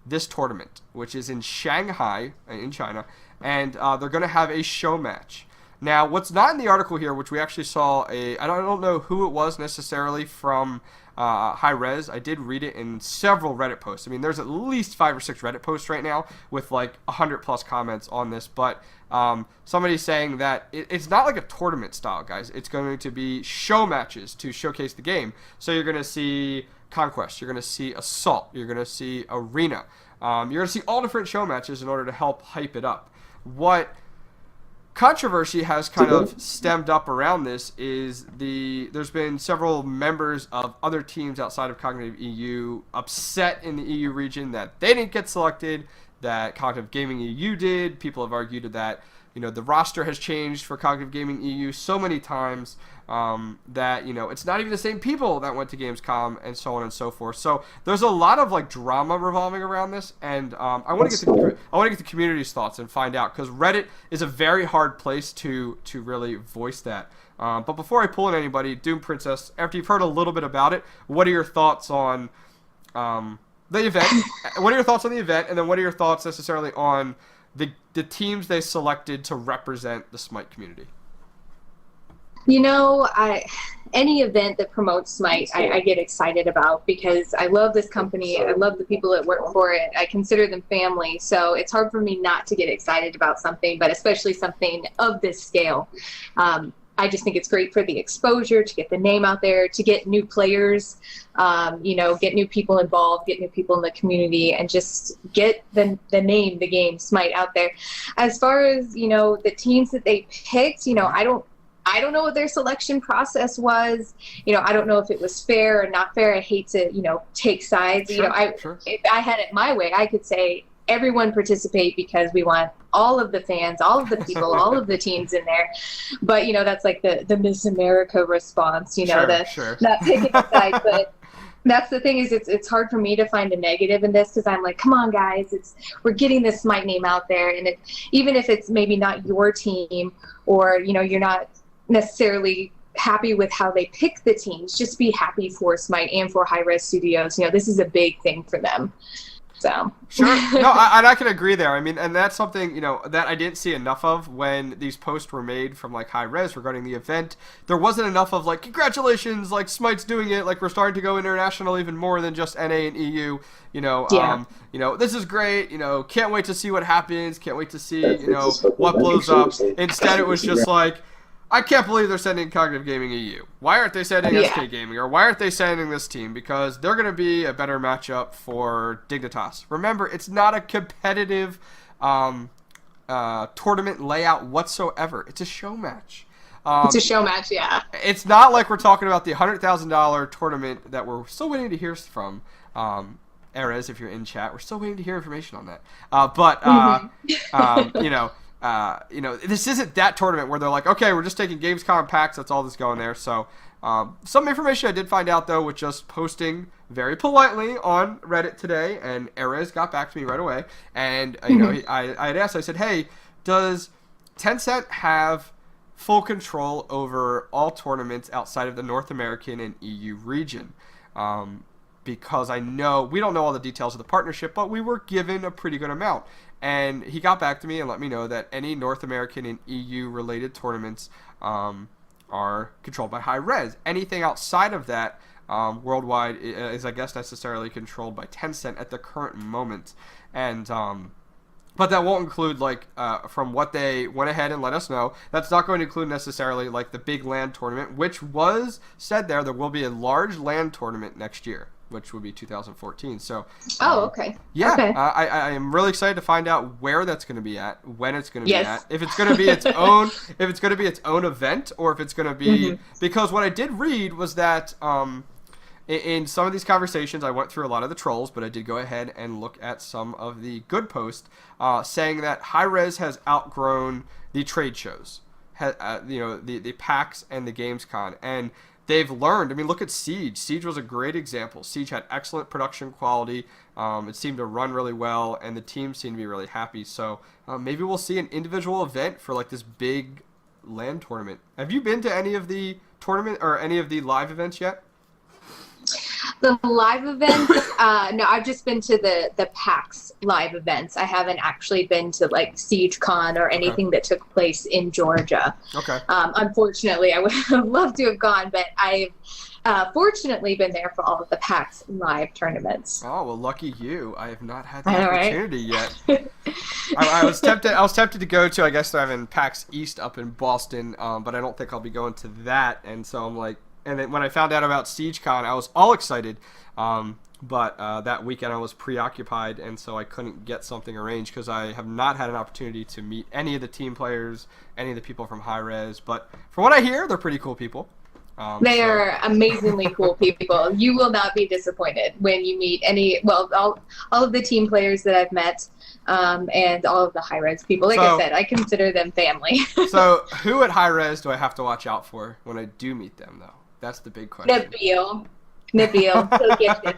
[SPEAKER 1] this tournament, which is in Shanghai, in China, and they're going to have a show match. Now, what's not in the article here, which we actually saw I don't know who it was necessarily from Hi-Rez. I did read it in several Reddit posts. I mean, there's at least 5 or 6 Reddit posts right now with like 100+ comments on this, but somebody's saying that it's not like a tournament style, guys. It's going to be show matches to showcase the game. So you're going to see Conquest, you're going to see Assault, you're going to see Arena. You're going to see all different show matches in order to help hype it up. What controversy has kind of stemmed up around this is there's been several members of other teams outside of Cognitive EU upset in the EU region that they didn't get selected, that Cognitive Gaming EU did. People have argued that, the roster has changed for Cognitive Gaming EU so many times that, it's not even the same people that went to Gamescom and so on and so forth. So there's a lot of like drama revolving around this, and I want to get the community's thoughts and find out, because Reddit is a very hard place to really voice that. But before I pull in anybody, DoomPrincess, after you've heard a little bit about it, what are your thoughts on the event? What are your thoughts on the event, and then what are your thoughts necessarily on the teams they selected to represent the Smite community?
[SPEAKER 2] Any event that promotes Smite, I get excited about, because I love this company. I love the people that work for it. I consider them family. So it's hard for me not to get excited about something, but especially something of this scale. I just think it's great for the exposure, to get the name out there, to get new players, get new people involved, get new people in the community, and just get the name, the game, Smite out there. As far as, the teams that they picked, I don't know what their selection process was. I don't know if it was fair or not fair. I hate to, take sides.
[SPEAKER 1] Sure.
[SPEAKER 2] If I had it my way, I could say everyone participate because we want all of the fans, all of the people, all of the teams in there. But, that's like the Miss America response, not picking a side. But that's the thing, is it's hard for me to find a negative in this, because I'm like, come on, guys, we're getting this Smite name out there. And even if it's maybe not your team, or, you're not necessarily happy with how they pick the teams, just be happy for Smite and for Hi-Rez Studios. This is a big thing for them. So
[SPEAKER 1] sure. No, I can agree there. I mean, and that's something, that I didn't see enough of when these posts were made from like Hi-Rez regarding the event. There wasn't enough of like, congratulations, like Smite's doing it, like we're starting to go international even more than just NA and EU. This is great. Can't wait to see what happens. Can't wait to see, what blows up. Instead, it was just like, I can't believe they're sending Cognitive Gaming EU. Why aren't they sending SK Gaming? Or why aren't they sending this team? Because they're going to be a better matchup for Dignitas. Remember, it's not a competitive tournament layout whatsoever. It's a show match.
[SPEAKER 2] It's a show match, yeah.
[SPEAKER 1] It's not like we're talking about the $100,000 tournament that we're still waiting to hear from. Erez, if you're in chat, we're still waiting to hear information on that. This isn't that tournament where they're like, okay, we're just taking Gamescom packs, that's all that's going there. So some information I did find out, though, with just posting very politely on Reddit today, and Erez got back to me right away. And, I had asked, I said, hey, does Tencent have full control over all tournaments outside of the North American and EU region? Because I know, we don't know all the details of the partnership, but we were given a pretty good amount. And he got back to me and let me know that any North American and EU related tournaments are controlled by Hi-Rez. Anything outside of that worldwide is, I guess, necessarily controlled by Tencent at the current moment. And but that won't include, like, from what they went ahead and let us know, that's not going to include necessarily, like, the big LAN tournament, which was said there will be a large LAN tournament next year, which would be 2014. So,
[SPEAKER 2] okay.
[SPEAKER 1] Yeah,
[SPEAKER 2] okay.
[SPEAKER 1] I am really excited to find out where that's going to be at, when it's going to be at, if it's going to be its own, event, or if it's going to be because what I did read was that in in some of these conversations, I went through a lot of the trolls, but I did go ahead and look at some of the good posts saying that Hi-Rez has outgrown the trade shows, the PAX and the Gamescom, and they've learned. I mean, look at Siege. Siege was a great example. Siege had excellent production quality. It seemed to run really well, and the team seemed to be really happy. So maybe we'll see an individual event for like this big LAN tournament. Have you been to any of the tournament or any of the live events yet?
[SPEAKER 2] The live events, no, I've just been to the PAX live events. I haven't actually been to like SiegeCon or anything that took place in Georgia.
[SPEAKER 1] Okay.
[SPEAKER 2] Unfortunately, I would have loved to have gone, but I've fortunately been there for all of the PAX live tournaments.
[SPEAKER 1] Oh, well, lucky you. I have not had the opportunity yet. I was tempted to go to, I guess they're having PAX East up in Boston, but I don't think I'll be going to that. And so I'm like, and then when I found out about SiegeCon, I was all excited. But that weekend I was preoccupied, and so I couldn't get something arranged because I have not had an opportunity to meet any of the team players, any of the people from Hi-Rez. But from what I hear, they're pretty cool people.
[SPEAKER 2] They are amazingly cool people. You will not be disappointed when you meet all of the team players that I've met, and all of the Hi-Rez people. Like I said, I consider them family. So
[SPEAKER 1] who at Hi-Rez do I have to watch out for when I do meet them, though? That's the big question.
[SPEAKER 2] Nabil, he'll get you.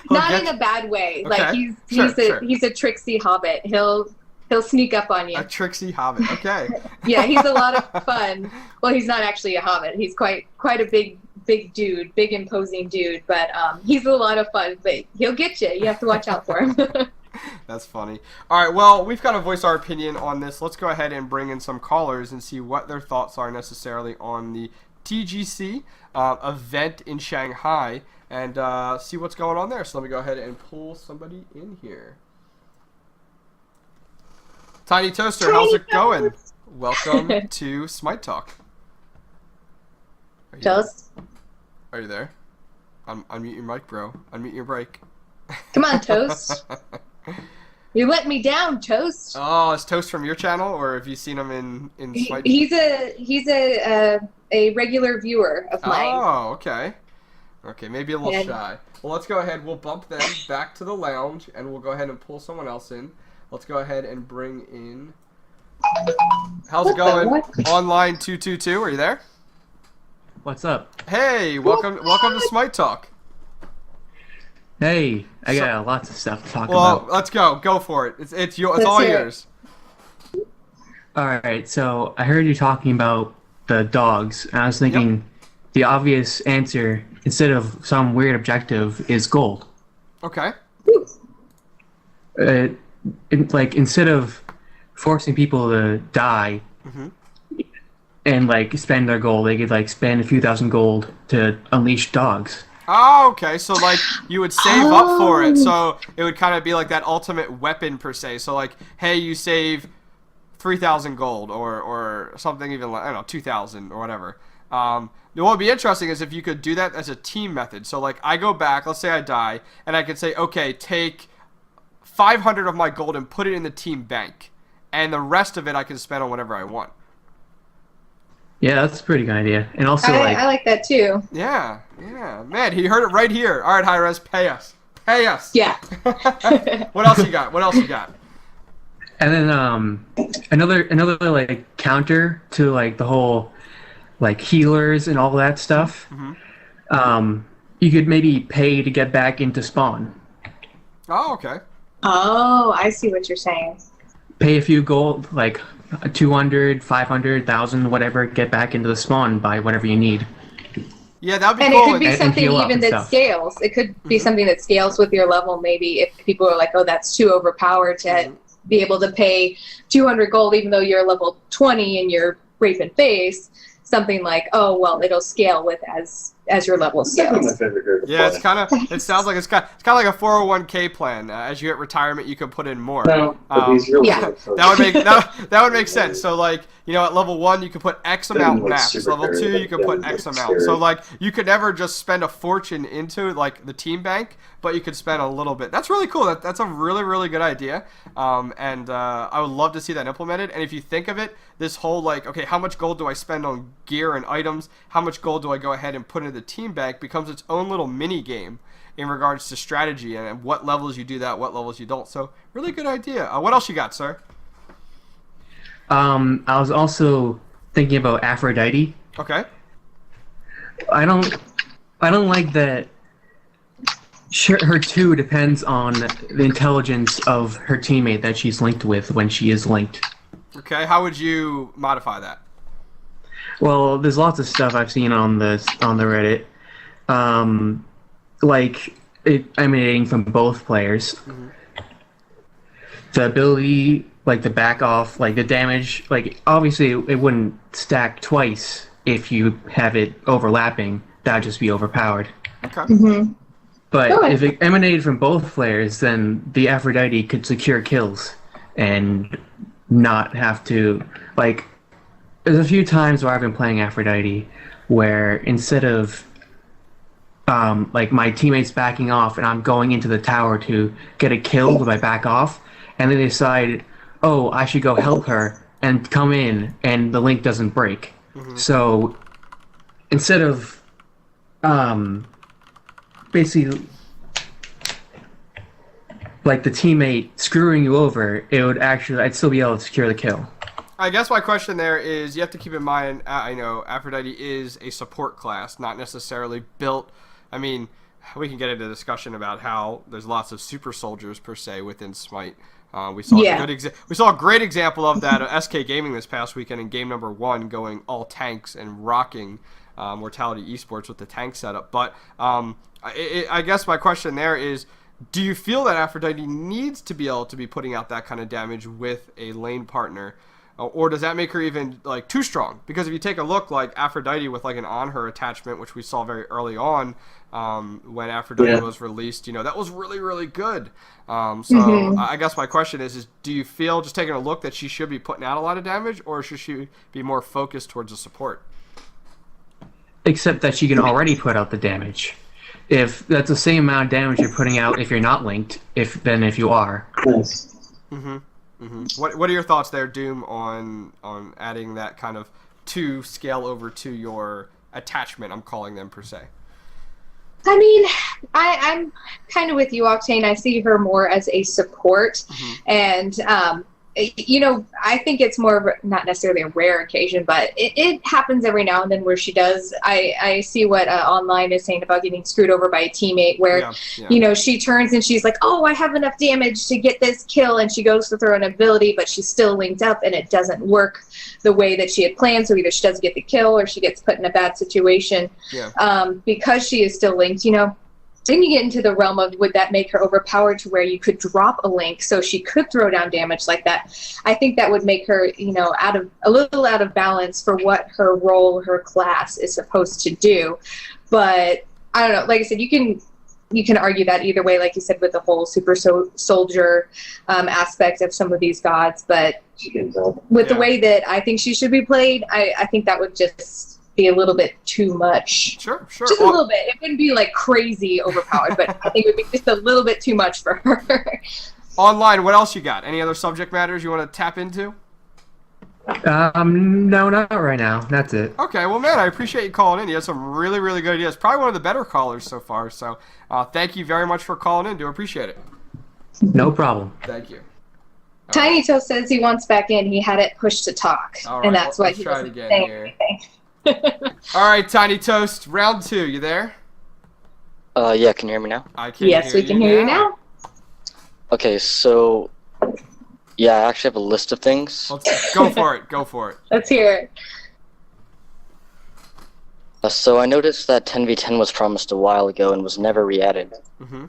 [SPEAKER 2] Not in a bad way.
[SPEAKER 1] Okay.
[SPEAKER 2] Like he's a tricksy hobbit. He'll sneak up on you.
[SPEAKER 1] A tricksy hobbit. Okay.
[SPEAKER 2] Yeah, he's a lot of fun. Well, he's not actually a hobbit. He's quite a big dude, big imposing dude. But he's a lot of fun. But he'll get you. You have to watch out for him.
[SPEAKER 1] That's funny. All right. Well, we've got to voice our opinion on this. Let's go ahead and bring in some callers and see what their thoughts are necessarily on the TGC event in Shanghai, and see what's going on there. So let me go ahead and pull somebody in here. Tiny Toaster, how's it going? Welcome to Smite Talk.
[SPEAKER 2] Toast?
[SPEAKER 1] Are you there? Unmute your mic, bro. Unmute your mic.
[SPEAKER 2] Come on, Toast. You let me down, Toast.
[SPEAKER 1] Oh, is Toast from your channel, or have you seen him in Smite?
[SPEAKER 2] He's a regular viewer of mine.
[SPEAKER 1] Oh, okay. Okay, maybe a little shy. Well, let's go ahead. We'll bump them back to the lounge, and we'll go ahead and pull someone else in. Let's go ahead and bring in... How's it going? Online 222, are you there?
[SPEAKER 9] What's up?
[SPEAKER 1] Hey, welcome to Smite Talk.
[SPEAKER 9] Hey, I got lots of stuff to talk about.
[SPEAKER 1] Well, let's go. Go for it. It's all yours.
[SPEAKER 9] Alright, so I heard you talking about the dogs, and I was thinking the obvious answer, instead of some weird objective, is gold.
[SPEAKER 1] Okay.
[SPEAKER 9] Instead of forcing people to die and like spend their gold, they could like spend a few thousand gold to unleash dogs.
[SPEAKER 1] Oh, okay. So like you would save up for it, so it would kind of be like that ultimate weapon per se. So like, hey, you save 3,000 gold or something, even like, I don't know, 2,000 or whatever. What would be interesting is if you could do that as a team method. So like I go back, let's say I die, and I could say, okay, take 500 of my gold and put it in the team bank, and the rest of it I can spend on whatever I want.
[SPEAKER 9] Yeah, that's a pretty good idea. And also,
[SPEAKER 2] I like that too.
[SPEAKER 1] Yeah, man, he heard it right here. All right, Hi-Rez, pay us.
[SPEAKER 2] Yeah.
[SPEAKER 1] What else you got?
[SPEAKER 9] And then another like counter to like the whole like healers and all that stuff. You could maybe pay to get back into spawn.
[SPEAKER 1] Oh, okay.
[SPEAKER 2] Oh, I see what you're saying.
[SPEAKER 9] Pay a few gold, like 200, 500, 1,000, whatever, get back into the spawn, buy whatever you need.
[SPEAKER 1] Yeah, that'd be
[SPEAKER 2] and
[SPEAKER 1] cool.
[SPEAKER 2] And it could be something even that scales. It could be something that scales with your level. Maybe if people are like, oh, that's too overpowered to be able to pay 200 gold, even though you're level 20 and you're raping face. Something like, oh, well, it'll scale with as your level scales.
[SPEAKER 1] Yeah, it sounds like it's kind of like a 401k plan. As you hit retirement, you can put in more.
[SPEAKER 3] No,
[SPEAKER 1] that would make sense. So like, you know, at level 1 you can put X amount max. Level 2 you can put X amount. So like, you could never just spend a fortune into like the team bank, but you could spend a little bit. That's really cool. That's a really, really good idea. And I would love to see that implemented. And if you think of it, this whole like, okay, how much gold do I spend on gear and items, how much gold do I go ahead and put into the team bank, becomes its own little mini game in regards to strategy and what levels you do that, what levels you don't. So really good idea. What else you got, sir?
[SPEAKER 9] I was also thinking about Aphrodite.
[SPEAKER 1] Okay.
[SPEAKER 9] I don't like that. Her 2 depends on the intelligence of her teammate that she's linked with when she is linked.
[SPEAKER 1] Okay, how would you modify that?
[SPEAKER 9] Well, there's lots of stuff I've seen on the Reddit, like it emanating from both players. Mm-hmm. The ability, like the back off, like the damage, like obviously it wouldn't stack twice if you have it overlapping. That'd just be overpowered.
[SPEAKER 1] Okay.
[SPEAKER 2] Mm-hmm.
[SPEAKER 9] But if it emanated from both players, then the Aphrodite could secure kills and not have to, like, there's a few times where I've been playing Aphrodite where instead of like my teammates backing off and I'm going into the tower to get a kill with my back off, and they decide, oh, I should go help her, and come in and the link doesn't break. Mm-hmm. So instead of basically like the teammate screwing you over, I'd still be able to secure the kill.
[SPEAKER 1] I guess my question there is, you have to keep in mind, I know Aphrodite is a support class, not necessarily built. I mean, we can get into a discussion about how there's lots of super soldiers per se within Smite. We saw a great example of that at SK Gaming this past weekend in game number 1, going all tanks and rocking Mortality Esports with the tank setup. But I guess my question there is, do you feel that Aphrodite needs to be able to be putting out that kind of damage with a lane partner? Or does that make her even like too strong? Because if you take a look, like Aphrodite with like an on her attachment, which we saw very early on when Aphrodite was released, that was really, really good. I guess my question is do you feel, just taking a look, that she should be putting out a lot of damage, or should she be more focused towards the support?
[SPEAKER 9] Except that she can already put out the damage. If that's the same amount of damage you're putting out if you're not linked, if you are.
[SPEAKER 3] Nice.
[SPEAKER 1] Mm-hmm. Mm-hmm. What are your thoughts there, Doom, on adding that kind of to scale over to your attachment? I'm calling them per se.
[SPEAKER 2] I mean, I'm kind of with you, Octane. I see her more as a support, and I think it's more of not necessarily a rare occasion, but it happens every now and then where she does. I see what online is saying about getting screwed over by a teammate where, she turns and she's like, oh, I have enough damage to get this kill, and she goes to throw an ability, but she's still linked up and it doesn't work the way that she had planned. So either she doesn't get the kill or she gets put in a bad situation because she is still linked, Then you get into the realm of, would that make her overpowered to where you could drop a link so she could throw down damage like that? I think that would make her, a little out of balance for what her role, her class is supposed to do. But I don't know. Like I said, you can argue that either way, like you said, with the whole super soldier aspect of some of these gods. But with the way that I think she should be played, I think that would just be a little bit too much.
[SPEAKER 1] Sure.
[SPEAKER 2] Just a little bit. It wouldn't be like crazy overpowered, but I think it would be just a little bit too much for her.
[SPEAKER 1] Online, what else you got? Any other subject matters you want to tap into?
[SPEAKER 9] No, not right now. That's it.
[SPEAKER 1] Okay, well, man, I appreciate you calling in. You had some really, really good ideas. Probably one of the better callers so far. So thank you very much for calling in. Do appreciate it.
[SPEAKER 9] No problem.
[SPEAKER 1] Thank you.
[SPEAKER 2] Tiny Toe says he wants back in. He had it pushed to talk, and that's why he wasn't saying anything.
[SPEAKER 1] All right, Tiny Toast, round 2. You there?
[SPEAKER 10] Yeah, can you hear me now?
[SPEAKER 1] I can.
[SPEAKER 2] Yes, we can hear you now.
[SPEAKER 10] Okay, so yeah, I actually have a list of things.
[SPEAKER 1] Go for it. Go for it.
[SPEAKER 2] Let's hear it.
[SPEAKER 10] So I noticed that 10v10 was promised a while ago and was never re-added.
[SPEAKER 1] Mm-hmm.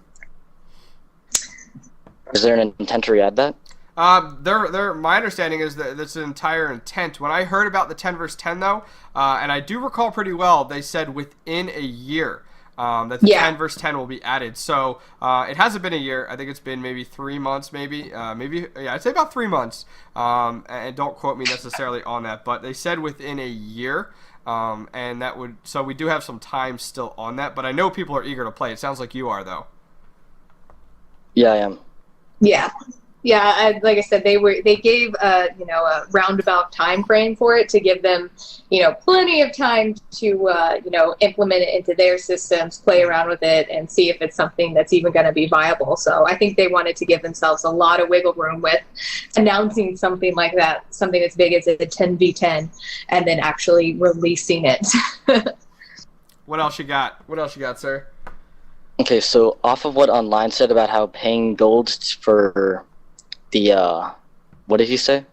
[SPEAKER 10] Is there an intent to re-add that?
[SPEAKER 1] My understanding is that that's an entire intent. When I heard about the 10 vs 10 though, and I do recall pretty well, they said within a year that the 10 vs 10 will be added. So it hasn't been a year. I think it's been maybe 3 months, I'd say about 3 months. And don't quote me necessarily on that, but they said within a year. And so we do have some time still on that, but I know people are eager to play. It sounds like you are though.
[SPEAKER 10] Yeah, I am.
[SPEAKER 2] Yeah. Like I said, they gave a roundabout time frame for it to give them plenty of time to implement it into their systems, play around with it, and see if it's something that's even going to be viable. So I think they wanted to give themselves a lot of wiggle room with announcing something like that, something as big as a 10v10, and then actually releasing it.
[SPEAKER 1] What else you got? What else you got, sir?
[SPEAKER 10] Okay, so off of what Online said about how paying gold for the what did he say?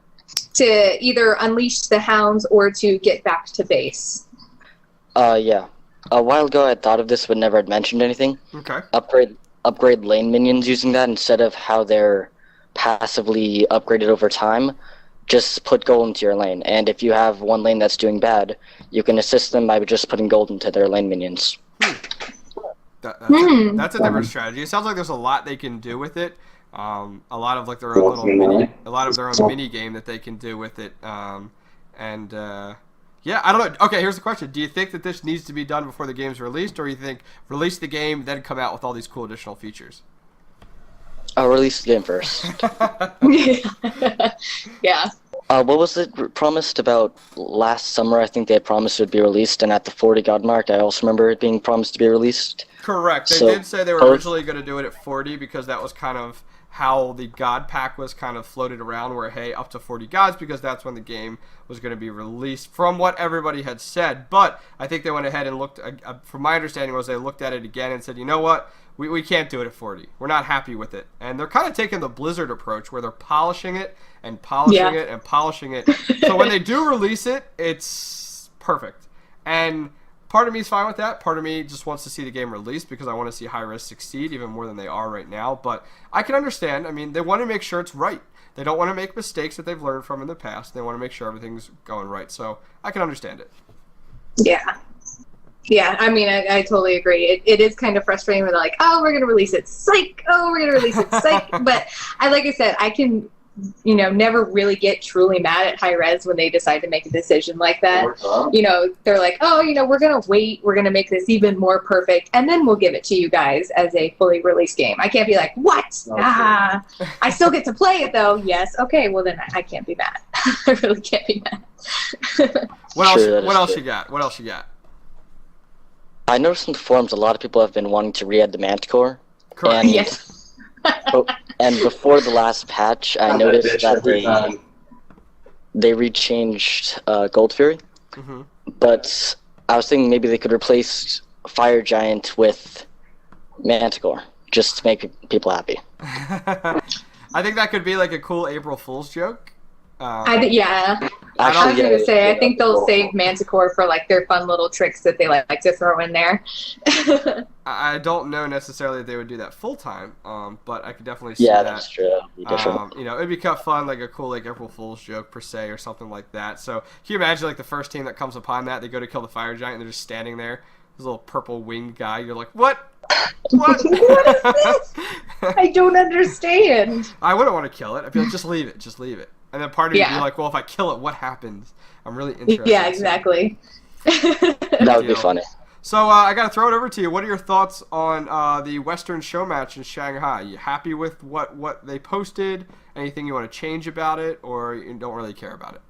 [SPEAKER 2] To either unleash the hounds or to get back to base.
[SPEAKER 10] Yeah. A while ago I thought of this but never had mentioned anything.
[SPEAKER 1] Okay.
[SPEAKER 10] Upgrade lane minions using that instead of how they're passively upgraded over time. Just put gold into your lane, and if you have one lane that's doing bad, you can assist them by just putting gold into their lane minions.
[SPEAKER 1] That's a different strategy. It sounds like there's a lot they can do with it. A lot of like their own little mini game that they can do with it. Yeah, I don't know. Okay, here's the question: do you think that this needs to be done before the game's released, or you think release the game then come out with all these cool additional features?
[SPEAKER 10] I'll release the game first.
[SPEAKER 2] Yeah.
[SPEAKER 10] What was it promised about last summer? I think they had promised it would be released, and at the 40 God mark, I also remember it being promised to be released.
[SPEAKER 1] Correct. They did say they were originally going to do it at 40 because that was kind of how the God pack was kind of floated around, where, hey, up to 40 gods, because that's when the game was going to be released, from what everybody had said. But I think they went ahead and looked, from my understanding was they looked at it again and said, you know what? We can't do it at 40. We're not happy with it. And they're kind of taking the Blizzard approach where they're polishing it and polishing it and polishing it. So when they do release it, it's perfect. And part of me is fine with that. Part of me just wants to see the game released because I want to see Hi-Rez succeed even more than they are right now. But I can understand. I mean, they want to make sure it's right. They don't want to make mistakes that they've learned from in the past. They want to make sure everything's going right. So I can understand it.
[SPEAKER 2] Yeah. Yeah, I mean, I totally agree. It is kind of frustrating when they're like, oh, we're going to release it. Psych! Oh, we're going to release it. Psych! But like I said, I can, never really get truly mad at Hi-Rez when they decide to make a decision like that. They're like, oh, we're going to wait. We're going to make this even more perfect, and then we'll give it to you guys as a fully released game. I can't be like, what? I still get to play it, though. Yes. Okay, well, then I can't be mad. I really can't be mad.
[SPEAKER 1] What else you got? What else you got?
[SPEAKER 10] I noticed in the forums a lot of people have been wanting to re-add the Manticore.
[SPEAKER 1] Correct.
[SPEAKER 10] And,
[SPEAKER 2] yes.
[SPEAKER 10] And before the last patch, I noticed that they rechanged Gold Fury.
[SPEAKER 1] Mm-hmm.
[SPEAKER 10] But I was thinking maybe they could replace Fire Giant with Manticore, just to make people happy.
[SPEAKER 1] I think that could be like a cool April Fool's joke.
[SPEAKER 2] Yeah. I was going to say, I think they'll save Manticore for like their fun little tricks that they like to throw in there.
[SPEAKER 1] I don't know necessarily if they would do that full time, but I could definitely see
[SPEAKER 10] that.
[SPEAKER 1] Yeah,
[SPEAKER 10] that's true.
[SPEAKER 1] It'd be kind of fun, like a cool like April Fool's joke per se, or something like that. So can you imagine like the first team that comes upon that, they go to kill the Fire Giant, and they're just standing there, this little purple winged guy. You're like, what? What?
[SPEAKER 2] What is this? I don't understand.
[SPEAKER 1] I wouldn't want to kill it. I'd be like, just leave it. Just leave it. And then part of me would be like, well, if I kill it, what happens? I'm really interested.
[SPEAKER 2] Yeah, exactly.
[SPEAKER 10] That would be funny.
[SPEAKER 1] So I got to throw it over to you. What are your thoughts on the Western show match in Shanghai? You happy with what they posted? Anything you want to change about it, or you don't really care about it?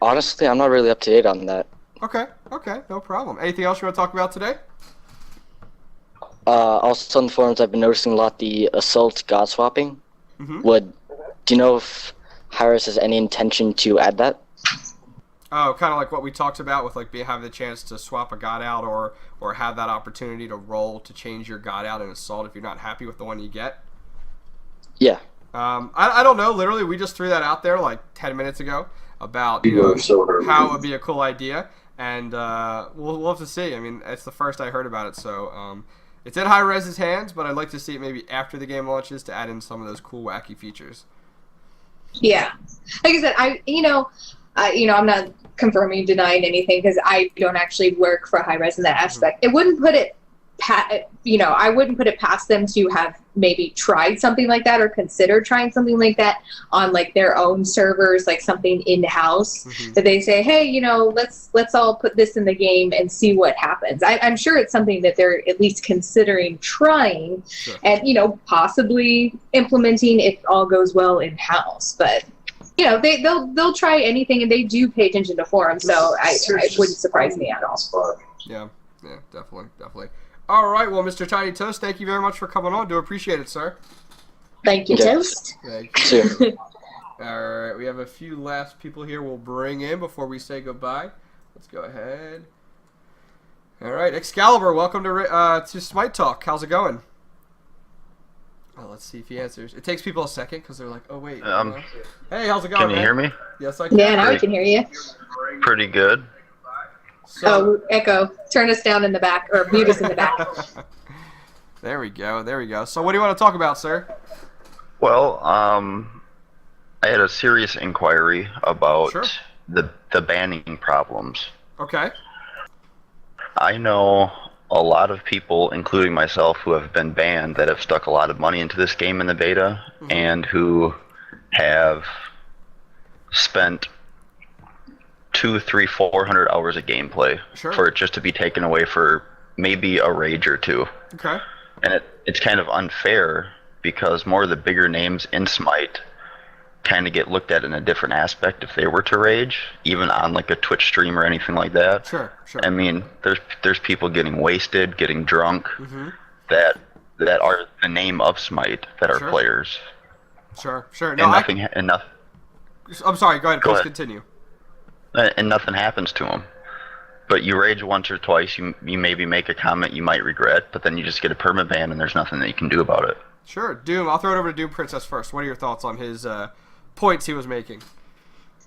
[SPEAKER 10] Honestly, I'm not really up to date on that.
[SPEAKER 1] Okay, no problem. Anything else you want to talk about today?
[SPEAKER 10] Also on the forums, I've been noticing a lot the Assault God swapping.
[SPEAKER 1] Mm-hmm.
[SPEAKER 10] Do you know if Hi-Rez has any intention to add that?
[SPEAKER 1] Oh, kind of like what we talked about with like having the chance to swap a god out, or have that opportunity to roll to change your god out in Assault if you're not happy with the one you get.
[SPEAKER 10] Yeah.
[SPEAKER 1] I don't know. Literally, we just threw that out there like 10 minutes ago about how it would be a cool idea, and we'll have to see. I mean, it's the first I heard about it, so it's in Hi-Rez's hands, but I'd like to see it maybe after the game launches to add in some of those cool, wacky features.
[SPEAKER 2] Yeah, like I said, I'm not confirming, denying anything because I don't actually work for Hi-Rez in that aspect. It wouldn't put it I wouldn't put it past them to have maybe tried something like that or consider trying something like that on like their own servers, like something in-house that they say, hey, let's all put this in the game and see what happens. I'm sure it's something that they're at least considering trying and, possibly implementing if all goes well in-house. But, they'll try anything, and they do pay attention to forums, so it wouldn't surprise me at all.
[SPEAKER 1] Yeah, definitely. All right, well, Mr. Tiny Toast, thank you very much for coming on. Do appreciate it, sir.
[SPEAKER 2] Thank you, Toast.
[SPEAKER 1] Thank you. All right, we have a few last people here we'll bring in before we say goodbye. Let's go ahead. All right, Excalibur, welcome to Smite Talk. How's it going? Oh, let's see if he answers. It takes people a second because they're like, oh, wait. Hey, how's it going,
[SPEAKER 11] Can you hear me?
[SPEAKER 1] Yes, I can.
[SPEAKER 2] Yeah, now I can hear you.
[SPEAKER 11] Pretty good.
[SPEAKER 2] So, Echo, turn us down in the back, or mute us in the back.
[SPEAKER 1] There we go. So what do you want to talk about, sir?
[SPEAKER 11] Well, I had a serious inquiry about the banning problems.
[SPEAKER 1] Okay.
[SPEAKER 11] I know a lot of people, including myself, who have been banned that have stuck a lot of money into this game in the beta and who have spent 200, 300, 400 hours of gameplay for it just to be taken away for maybe a rage or two.
[SPEAKER 1] Okay.
[SPEAKER 11] And it's kind of unfair because more of the bigger names in Smite kind of get looked at in a different aspect if they were to rage, even on like a Twitch stream or anything like that.
[SPEAKER 1] Sure.
[SPEAKER 11] I mean, there's people getting wasted, getting drunk, that are the name of Smite that are players.
[SPEAKER 1] Sure.
[SPEAKER 11] No,
[SPEAKER 1] I'm sorry. Go ahead. Please continue.
[SPEAKER 11] And nothing happens to them. But you rage once or twice, you maybe make a comment you might regret, but then you just get a permaban and there's nothing that you can do about it.
[SPEAKER 1] Sure. Doom, I'll throw it over to DoomPrincess first. What are your thoughts on his points he was making?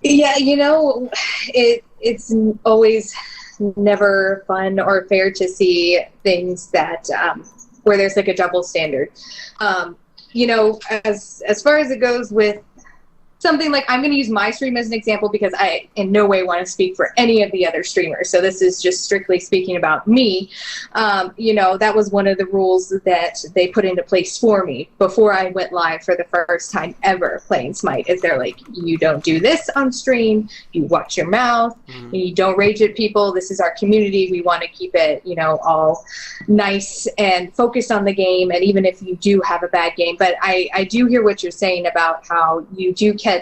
[SPEAKER 2] Yeah, it's always never fun or fair to see things that where there's like a double standard. As far as it goes with something like, I'm going to use my stream as an example because I in no way want to speak for any of the other streamers. So this is just strictly speaking about me. That was one of the rules that they put into place for me before I went live for the first time ever playing Smite. Is they're like, you don't do this on stream, you watch your mouth, and you don't rage at people. This is our community. We want to keep it, all nice and focused on the game. And even if you do have a bad game, but I do hear what you're saying about how you do catch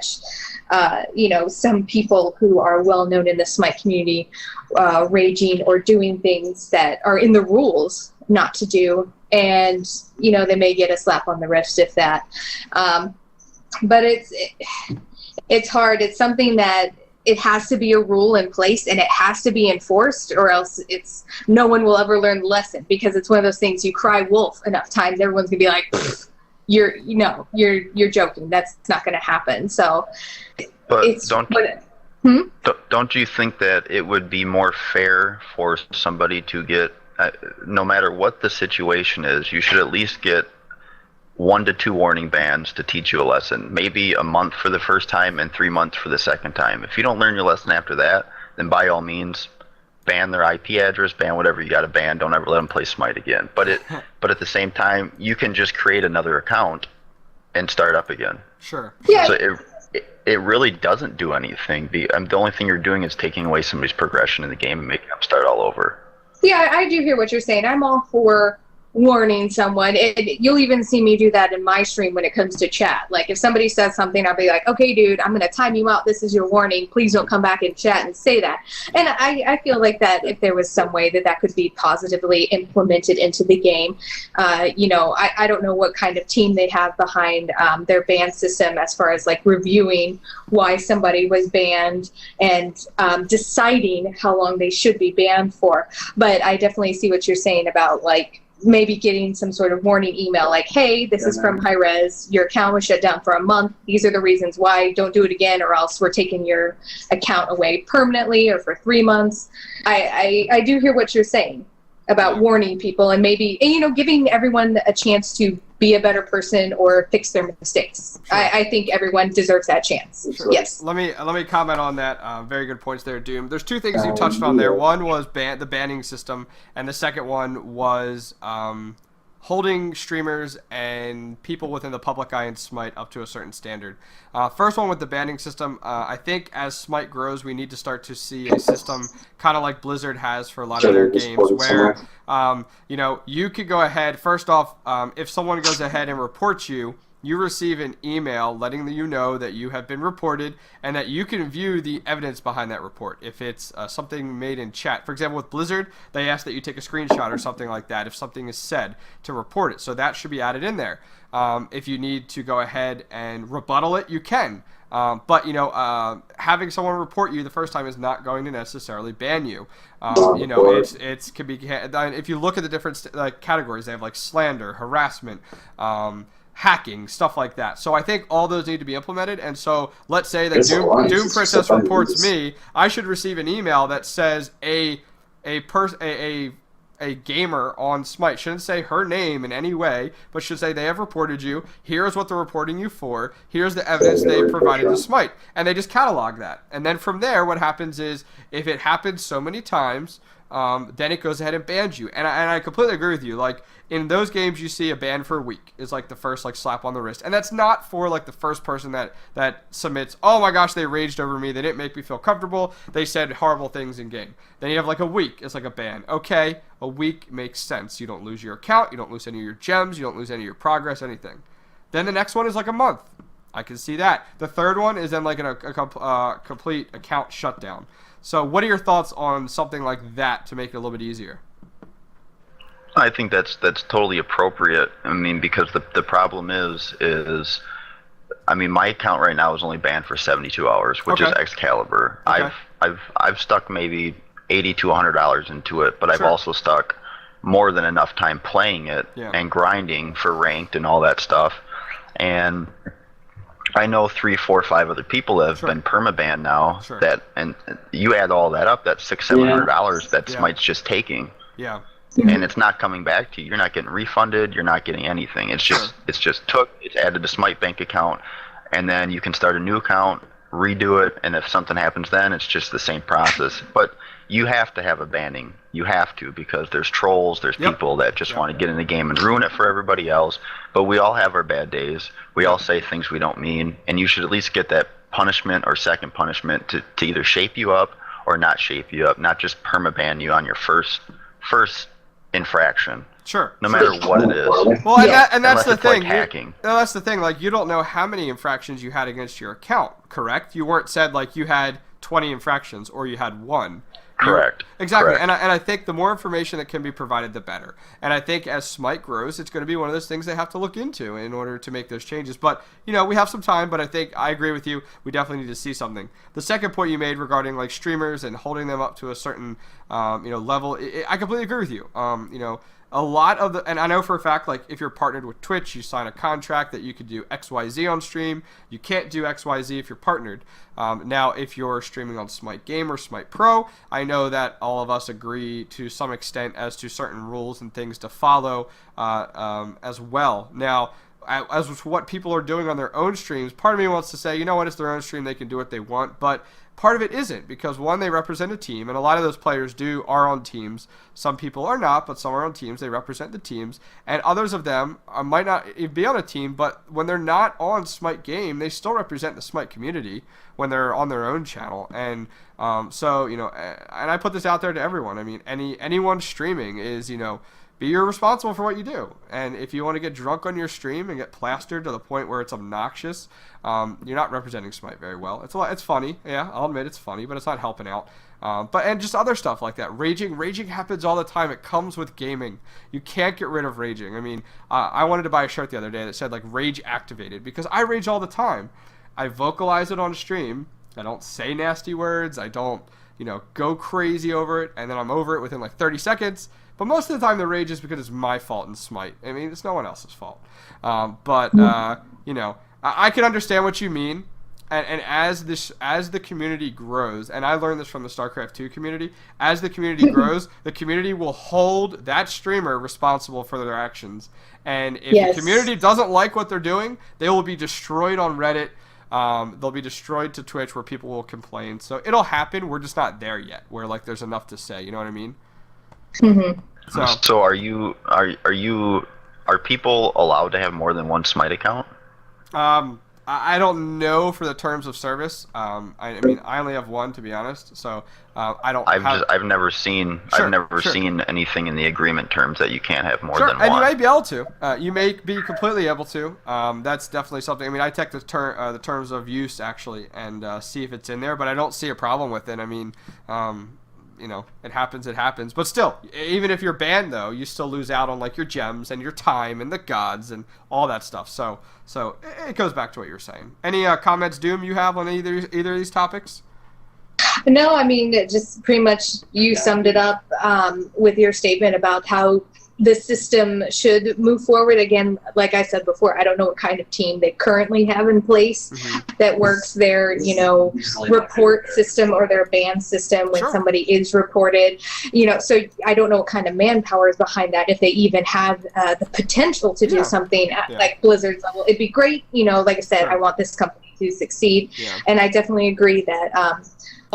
[SPEAKER 2] some people who are well known in the Smite community raging or doing things that are in the rules not to do, and they may get a slap on the wrist if that. But it's hard. It's something that it has to be a rule in place and it has to be enforced, or else no one will ever learn the lesson, because it's one of those things, you cry wolf enough times, everyone's gonna be like, you're joking. That's not going to happen. So,
[SPEAKER 11] but don't you think that it would be more fair for somebody to get, no matter what the situation is, you should at least get 1 to 2 warning bans to teach you a lesson. Maybe a month for the first time and 3 months for the second time. If you don't learn your lesson after that, then by all means, ban their IP address, ban whatever you got to ban. Don't ever let them play Smite again. But at the same time, you can just create another account and start up again.
[SPEAKER 1] Sure.
[SPEAKER 2] Yeah.
[SPEAKER 11] So it really doesn't do anything. The only thing you're doing is taking away somebody's progression in the game and making them start all over.
[SPEAKER 2] Yeah, I do hear what you're saying. I'm all for warning someone. You'll even see me do that in my stream when it comes to chat. Like, if somebody says something, I'll be like, okay, dude, I'm going to time you out. This is your warning. Please don't come back in chat and say that. And I feel like that if there was some way that could be positively implemented into the game, I don't know what kind of team they have behind their ban system as far as like reviewing why somebody was banned and deciding how long they should be banned for. But I definitely see what you're saying about like maybe getting some sort of warning email like, hey, this is from Hi-Rez, your account was shut down for a month, these are the reasons why, don't do it again, or else we're taking your account away permanently or for 3 months. I do hear what you're saying, about warning people and maybe, giving everyone a chance to be a better person or fix their mistakes. Sure. I think everyone deserves that chance. Sure. Yes.
[SPEAKER 1] Let me comment on that. Very good points there, Doom. There's two things you touched on there. One was the banning system, and the second one was holding streamers and people within the public eye in Smite up to a certain standard. First one with the banning system, I think as Smite grows, we need to start to see a system kind of like Blizzard has for a lot of their games where, you could go ahead, first off, if someone goes ahead and reports you, you receive an email letting you know that you have been reported and that you can view the evidence behind that report. If it's something made in chat, for example, with Blizzard, they ask that you take a screenshot or something like that if something is said to report it. So that should be added in there. If you need to go ahead and rebuttal it, you can. But having someone report you the first time is not going to necessarily ban you. It could be. If you look at the different categories, they have like slander, harassment, hacking, stuff like that. So I think all those need to be implemented. And so let's say that DoomPrincess reports me, I should receive an email that says a gamer on Smite shouldn't say her name in any way, but should say they have reported you. Here's what they're reporting you for. Here's the evidence they provided to Smite, and they just catalog that. And then from there, what happens is if it happens so many times, then it goes ahead and bans you. And I completely agree with you. Like in those games, you see a ban for a week is like the first slap on the wrist, and that's not for like the first person that submits. Oh my gosh, they raged over me. They didn't make me feel comfortable. They said horrible things in game. Then you have like a week. It's like a ban. Okay, a week makes sense. You don't lose your account. You don't lose any of your gems. You don't lose any of your progress. Anything. Then the next one is like a month. I can see that. The third one is then like a complete account shutdown. So what are your thoughts on something like that to make it a little bit easier?
[SPEAKER 11] I think that's totally appropriate. I mean, because the problem is my account right now is only banned for 72 hours, which is Excalibur. Okay. I've stuck maybe $80 to $100 into it, but I've also stuck more than enough time playing it and grinding for ranked and all that stuff. And I know 3, 4, 5 other people have been permabanned now. That, and you add all that up, that's $600-$700 that Smite's just taking.
[SPEAKER 1] Yeah.
[SPEAKER 11] And it's not coming back to you. You're not getting refunded. You're not getting anything. It's just it's added to Smite bank account, and then you can start a new account, redo it, and if something happens then, it's just the same process. But you have to have a banning. You have to, because there's trolls, there's people that just want to get in the game and ruin it for everybody else. But we all have our bad days. We all say things we don't mean, and you should at least get that punishment or second punishment to either shape you up or not shape you up, not just permaban you on your first infraction.
[SPEAKER 1] Sure.
[SPEAKER 11] No matter what it is.
[SPEAKER 1] Well, and that's the thing.
[SPEAKER 11] Like hacking.
[SPEAKER 1] That's the thing. Like, you don't know how many infractions you had against your account, correct? You weren't said like you had 20 infractions or you had 1.
[SPEAKER 11] Correct.
[SPEAKER 1] Exactly.
[SPEAKER 11] Correct.
[SPEAKER 1] And I think the more information that can be provided, the better. And I think as Smite grows, it's going to be one of those things they have to look into in order to make those changes. But, we have some time, but I think I agree with you. We definitely need to see something. The second point you made regarding like streamers and holding them up to a certain, level, I completely agree with you. A lot of and I know for a fact, like if you're partnered with Twitch, you sign a contract that you could do XYZ on stream. You can't do XYZ if you're partnered. Now, if you're streaming on Smite Game or Smite Pro, I know that all of us agree to some extent as to certain rules and things to follow as well. Now, as with what people are doing on their own streams, part of me wants to say, you know what, it's their own stream, they can do what they want, but part of it isn't, because one, they represent a team, and a lot of those players are on teams. Some people are not, but some are on teams. They represent the teams, and others of them might not be on a team, but when they're not on Smite Game, they still represent the Smite community when they're on their own channel. And so, and I put this out there to everyone. I mean, anyone streaming is, be responsible for what you do. And if you want to get drunk on your stream and get plastered to the point where it's obnoxious, you're not representing Smite very well. It's funny, yeah, I'll admit it's funny, but it's not helping out. And just other stuff like that. Raging happens all the time. It comes with gaming. You can't get rid of raging. I mean, I wanted to buy a shirt the other day that said like rage activated, because I rage all the time. I vocalize it on stream. I don't say nasty words. I don't, go crazy over it, and then I'm over it within like 30 seconds. But most of the time the rage is because it's my fault in Smite. I mean, it's no one else's fault. I can understand what you mean. And as the community grows, and I learned this from the StarCraft 2 community, as the community grows, the community will hold that streamer responsible for their actions. And if the community doesn't like what they're doing, they will be destroyed on Reddit. They'll be destroyed to Twitch, where people will complain. So it'll happen. We're just not there yet, where like there's enough to say. You know what I mean?
[SPEAKER 2] Mm-hmm.
[SPEAKER 11] So are people allowed to have more than one Smite account?
[SPEAKER 1] I don't know for the terms of service. I mean, I only have one, to be honest. So I don't.
[SPEAKER 11] I've never seen seen anything in the agreement terms that you can't have more than one.
[SPEAKER 1] And you may be able to. You may be completely able to. That's definitely something. I mean, I check the terms of use actually and see if it's in there, but I don't see a problem with it. I mean, you know, it happens. But still, even if you're banned, though, you still lose out on like your gems and your time and the gods and all that stuff. So it goes back to what you were saying. Any comments, Doom, you have on either of these topics?
[SPEAKER 2] No, I mean, just pretty much you summed it up with your statement about how the system should move forward. Again, like I said before, I don't know what kind of team they currently have in place that works their, you know, report system or their ban system when somebody is reported. You know, so I don't know what kind of manpower is behind that, if they even have the potential to do something at like Blizzard's level. It'd be great, you know, like I said, I want this company to succeed. And I definitely agree that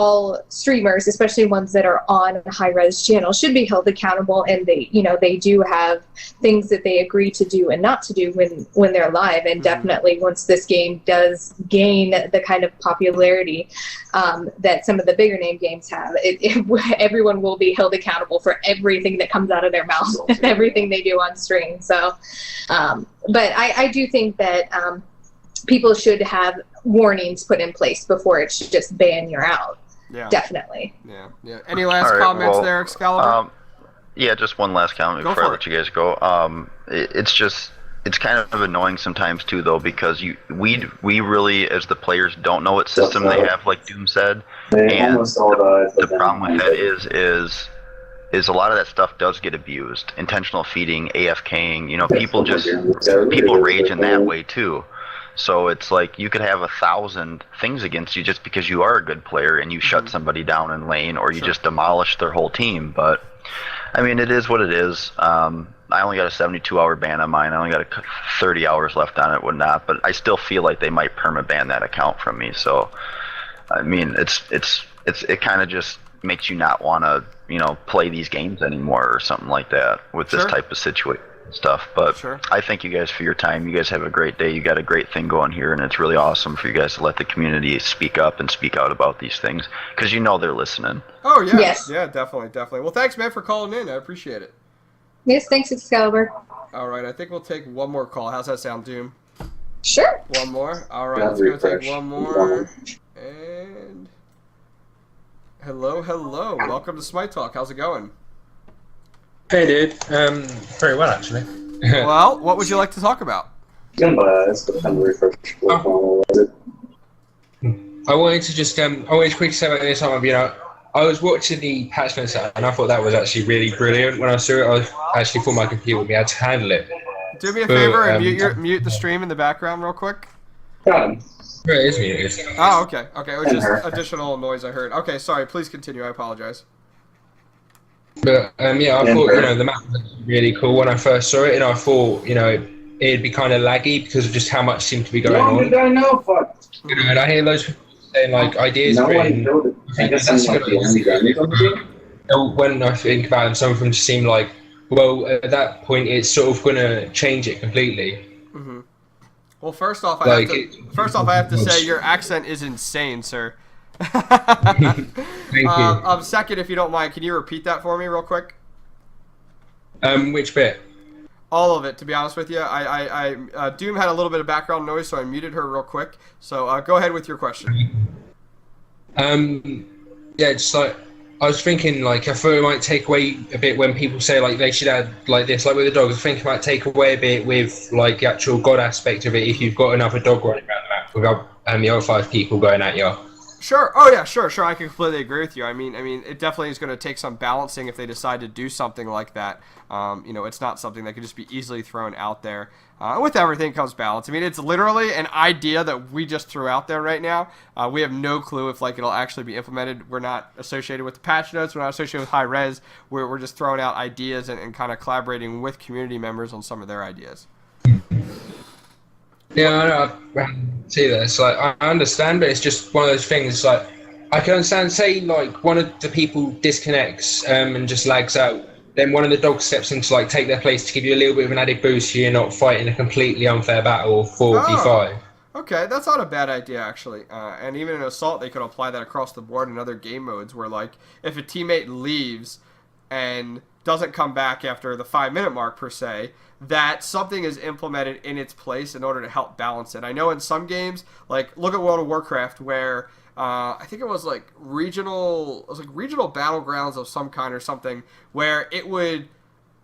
[SPEAKER 2] all streamers, especially ones that are on a Hi-Rez channel, should be held accountable, and they do have things that they agree to do and not to do when they're live. And definitely once this game does gain the kind of popularity that some of the bigger name games have, everyone will be held accountable for everything that comes out of their mouth and everything they do on stream. So, but I do think that people should have warnings put in place before it should just ban you out.
[SPEAKER 1] Yeah.
[SPEAKER 2] Definitely.
[SPEAKER 1] Yeah. Any last comments there, Excalibur?
[SPEAKER 11] Yeah, just one last comment before I let you guys go. It's kind of annoying sometimes too, though, because we really, as the players, don't know what system they have, like Doom said, and the problem with that is a lot of that stuff does get abused. Intentional feeding, AFKing, you know, people rage in that way too. So it's like you could have 1,000 things against you just because you are a good player and you shut somebody down in lane, or you just demolish their whole team. But I mean, it is what it is. I only got a 72-hour ban on mine. I only got 30 hours left on it, whatnot. But I still feel like they might permaban that account from me. So I mean, it kind of just makes you not want to, you know, play these games anymore or something like that with this type of situation. Stuff, but I thank you guys for your time. You guys have a great day. You got a great thing going here, and it's really awesome for you guys to let the community speak up and speak out about these things, because you know they're listening.
[SPEAKER 1] Oh yeah, yeah, definitely. Well, thanks, man, for calling in. I appreciate it.
[SPEAKER 2] Yes, thanks, Excalibur.
[SPEAKER 1] All right, I think we'll take one more call. How's that sound, Doom?
[SPEAKER 2] Sure.
[SPEAKER 1] One more. All right, let's go take one more. And hello. Welcome to Smite Talk. How's it going?
[SPEAKER 12] Hey, dude. Very well, actually.
[SPEAKER 1] Well, what would you like to talk about?
[SPEAKER 12] I wanted to just quickly say about this time. You know, I was watching the patch notes and I thought that was actually really brilliant. When I saw it, I actually thought my computer would be able to handle it.
[SPEAKER 1] Do me a favor and mute the stream in the background real quick.
[SPEAKER 12] It is muted.
[SPEAKER 1] Oh, okay. It was just additional noise I heard. Okay, sorry. Please continue. I apologize.
[SPEAKER 12] But yeah, I thought, you know, the map was really cool when I first saw it, and I thought, you know, it'd be kind of laggy because of just how much seemed to be going on.
[SPEAKER 3] Did I know? Fuck.
[SPEAKER 12] You know, and I hear those people saying like ideas are written. When I think about them, some of them just seem like, well, at that point, it's sort of going to change it completely.
[SPEAKER 1] Mm-hmm. Well, first off, I have to say your accent is insane, sir.
[SPEAKER 12] Thank you.
[SPEAKER 1] Second, if you don't mind, can you repeat that for me real quick?
[SPEAKER 12] Which bit?
[SPEAKER 1] All of it, to be honest with you. Doom had a little bit of background noise, so I muted her real quick. So go ahead with your question.
[SPEAKER 12] Yeah, just like I was thinking, like I thought it might take away a bit when people say like they should add like this, like with the dogs. I think it might take away a bit with like the actual god aspect of it if you've got another dog running around the map without the other 5 people going at you.
[SPEAKER 1] Sure. Oh yeah, sure. I can completely agree with you. I mean, it definitely is going to take some balancing if they decide to do something like that. It's not something that can just be easily thrown out there. With everything comes balance. I mean, it's literally an idea that we just threw out there right now. We have no clue if it'll actually be implemented. We're not associated with the patch notes. We're not associated with Hi-Rez. We're just throwing out ideas and kind of collaborating with community members on some of their ideas.
[SPEAKER 12] Yeah, I see that. It's like, I understand, but it's just one of those things. Like, I can understand, say, like, one of the people disconnects and just lags out. Then one of the dogs steps in to take their place to give you a little bit of an added boost so you're not fighting a completely unfair battle of 4v5.
[SPEAKER 1] Okay, that's not a bad idea, actually. And even in Assault, they could apply that across the board in other game modes where, if a teammate leaves and doesn't come back after the 5-minute mark, per se, that something is implemented in its place in order to help balance it. I know in some games, look at World of Warcraft, where I think it was regional battlegrounds of some kind or something, where it would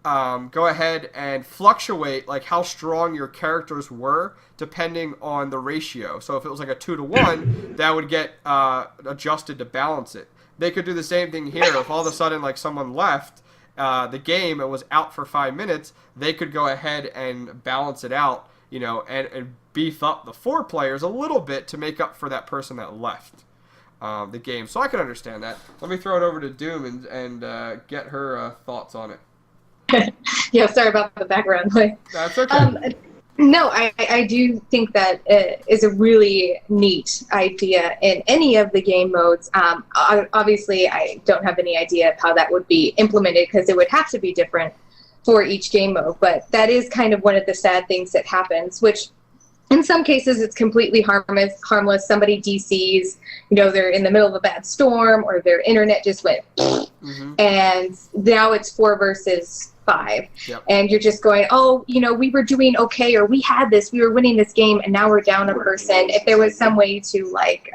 [SPEAKER 1] go ahead and fluctuate how strong your characters were depending on the ratio. So if it was a 2-to-1, that would get adjusted to balance it. They could do the same thing here. If all of a sudden someone left the game and was out for 5 minutes, they could go ahead and balance it out, and beef up the 4 players a little bit to make up for that person that left the game. So I can understand that. Let me throw it over to Doom and get her thoughts on it.
[SPEAKER 2] Yeah, sorry about the background.
[SPEAKER 1] That's okay.
[SPEAKER 2] No, I do think that is a really neat idea in any of the game modes. Obviously, I don't have any idea of how that would be implemented because it would have to be different for each game mode. But that is kind of one of the sad things that happens, which in some cases it's completely harmless. Somebody DCs, they're in the middle of a bad storm or their internet just went, and now it's 4 versus 5. Yep. And you're just going, we were doing okay, or we were winning this game, and now we're down a person. If there was some way to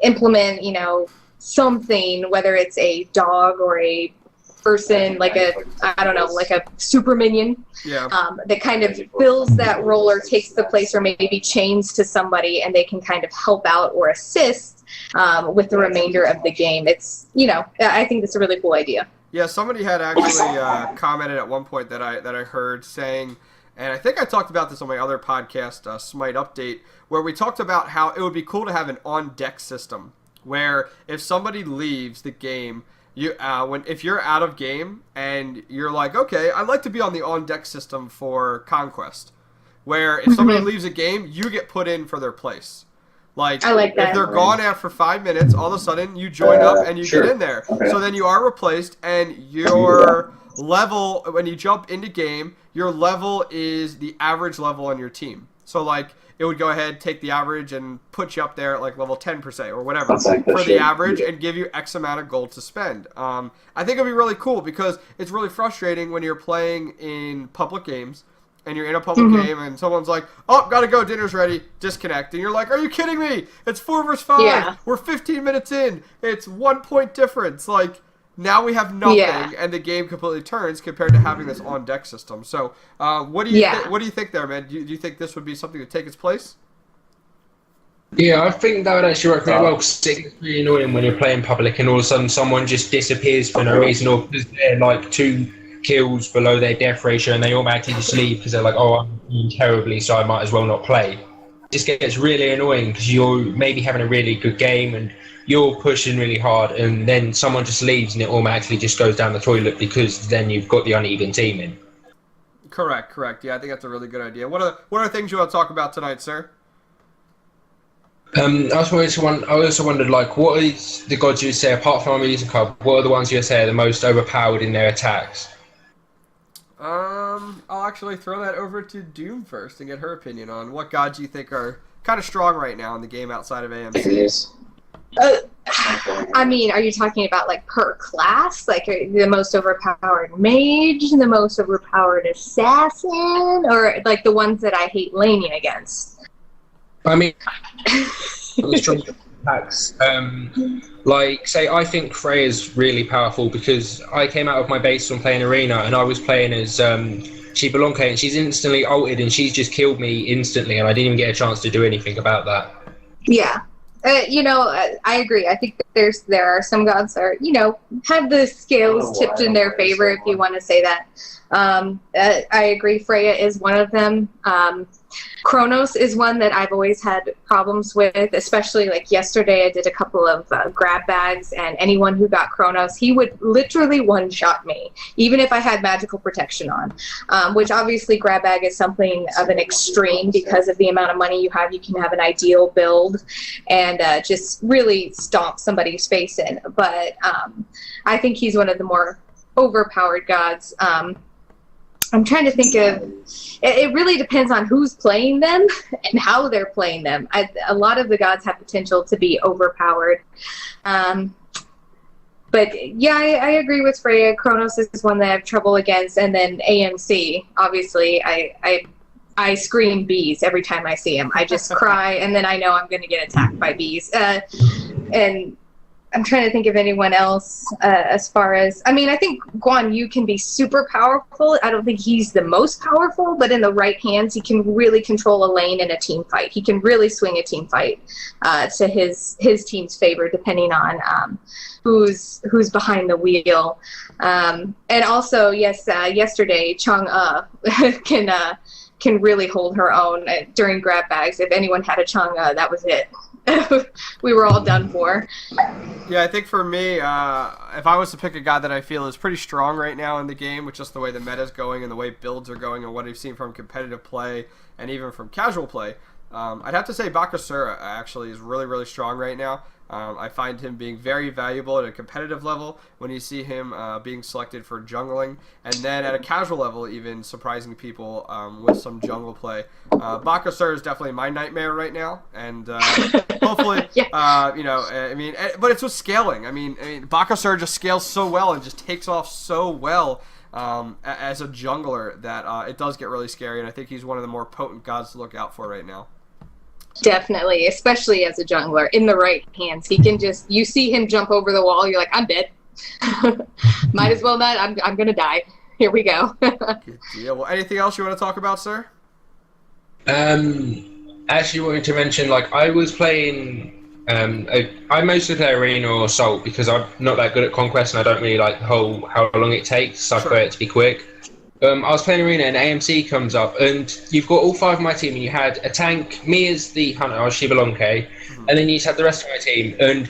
[SPEAKER 2] implement, something, whether it's a dog or a person, a super minion, that kind of fills that role or takes the place, or maybe chains to somebody, and they can kind of help out or assist with the remainder of the game. It's, I think it's a really cool idea.
[SPEAKER 1] Yeah, somebody had actually commented at one point that I heard saying, and I think I talked about this on my other podcast, Smite Update, where we talked about how it would be cool to have an on-deck system, where if somebody leaves the game, if you're out of game and you're like, okay, I'd like to be on the on-deck system for Conquest, where if somebody leaves a game, you get put in for their place. I like that. If they're gone after 5 minutes, all of a sudden you join up and you get in there. Okay. So then you are replaced, and your level, when you jump into game, your level is the average level on your team. So it would go ahead, take the average, and put you up there at level 10 per se, or whatever, for the average, and give you X amount of gold to spend. I think it'd be really cool because it's really frustrating when you're playing in public games, and you're in a public game, and someone's like, oh, gotta go, dinner's ready, disconnect. And you're like, are you kidding me? It's 4 versus 5. Yeah. We're 15 minutes in. It's 1 point difference. Now we have nothing, and the game completely turns compared to having this on-deck system. So what do you think there, man? Do you think this would be something to take its place?
[SPEAKER 12] Yeah, I think that would actually work really well, because it's really annoying when you're playing public and all of a sudden someone just disappears for no reason, or because they're 2 kills below their death ratio and they automatically just leave because they're like, I'm doing terribly, so I might as well not play. It just gets really annoying because you're maybe having a really good game and you're pushing really hard, and then someone just leaves and it automatically just goes down the toilet because then you've got the uneven team in.
[SPEAKER 1] Correct. Yeah, I think that's a really good idea. What are things you want to talk about tonight, sir?
[SPEAKER 12] I also wondered, what is the gods you say, apart from Armies and Club, what are the ones you say are the most overpowered in their attacks?
[SPEAKER 1] I'll actually throw that over to Doom first and get her opinion on what gods you think are kind of strong right now in the game outside of AMC.
[SPEAKER 2] I mean, are you talking about per class? The most overpowered mage, the most overpowered assassin, or the ones that I hate laning against?
[SPEAKER 12] I mean, strong attacks. Say, I think Freya's really powerful because I came out of my base when playing Arena and I was playing as Chibalonke, and she's instantly ulted and she's just killed me instantly, and I didn't even get a chance to do anything about that.
[SPEAKER 2] Yeah. I agree. I think that there are some gods that are, have the scales tipped in their favor, if you want to say that. I agree. Freya is one of them. Kronos is one that I've always had problems with, especially like yesterday I did a couple of grab bags, and anyone who got Kronos, he would literally one-shot me, even if I had magical protection on, which obviously grab bag is something of an extreme because of the amount of money you have. You can have an ideal build and just really stomp somebody's face in, but I think he's one of the more overpowered gods. I'm trying to think of, it really depends on who's playing them and how they're playing them. A lot of the gods have potential to be overpowered. But yeah, I agree with Freya. Kronos is one that I have trouble against. And then AMC, obviously, I scream bees every time I see him. I just cry, and then I know I'm going to get attacked by bees. And I'm trying to think of anyone else as far as... I mean, I think Guan Yu can be super powerful. I don't think he's the most powerful, but in the right hands, he can really control a lane in a team fight. He can really swing a team fight to his team's favor, depending on who's behind the wheel. And also, yes, yesterday, Chang'e can really hold her own during grab bags. If anyone had a Chang'e, that was it. We were all done for.
[SPEAKER 1] Yeah, I think for me, if I was to pick a god that I feel is pretty strong right now in the game, with just the way the meta is going and the way builds are going and what I've seen from competitive play and even from casual play, I'd have to say Bakasura actually is really, really strong right now. I find him being very valuable at a competitive level when you see him being selected for jungling, and then at a casual level even surprising people with some jungle play. Bakasura is definitely my nightmare right now, and hopefully, but it's with scaling. I mean Bakasura just scales so well and just takes off so well as a jungler that it does get really scary, and I think he's one of the more potent gods to look out for right now.
[SPEAKER 2] Definitely, especially as a jungler, in the right hands. He can just, you see him jump over the wall, you're like, I'm dead. Might as well not, I'm going to die. Here we go.
[SPEAKER 1] Good deal. Well, anything else you want to talk about, sir?
[SPEAKER 12] Actually wanted to mention, I was playing, I mostly play Arena or Assault because I'm not that good at Conquest and I don't really like the whole, how long it takes, so I prefer it to be quick. I was playing Arena and AMC comes up, and you've got all 5 of my team, and you had a tank, me as the hunter, I was Shibalonke, and then you just had the rest of my team, and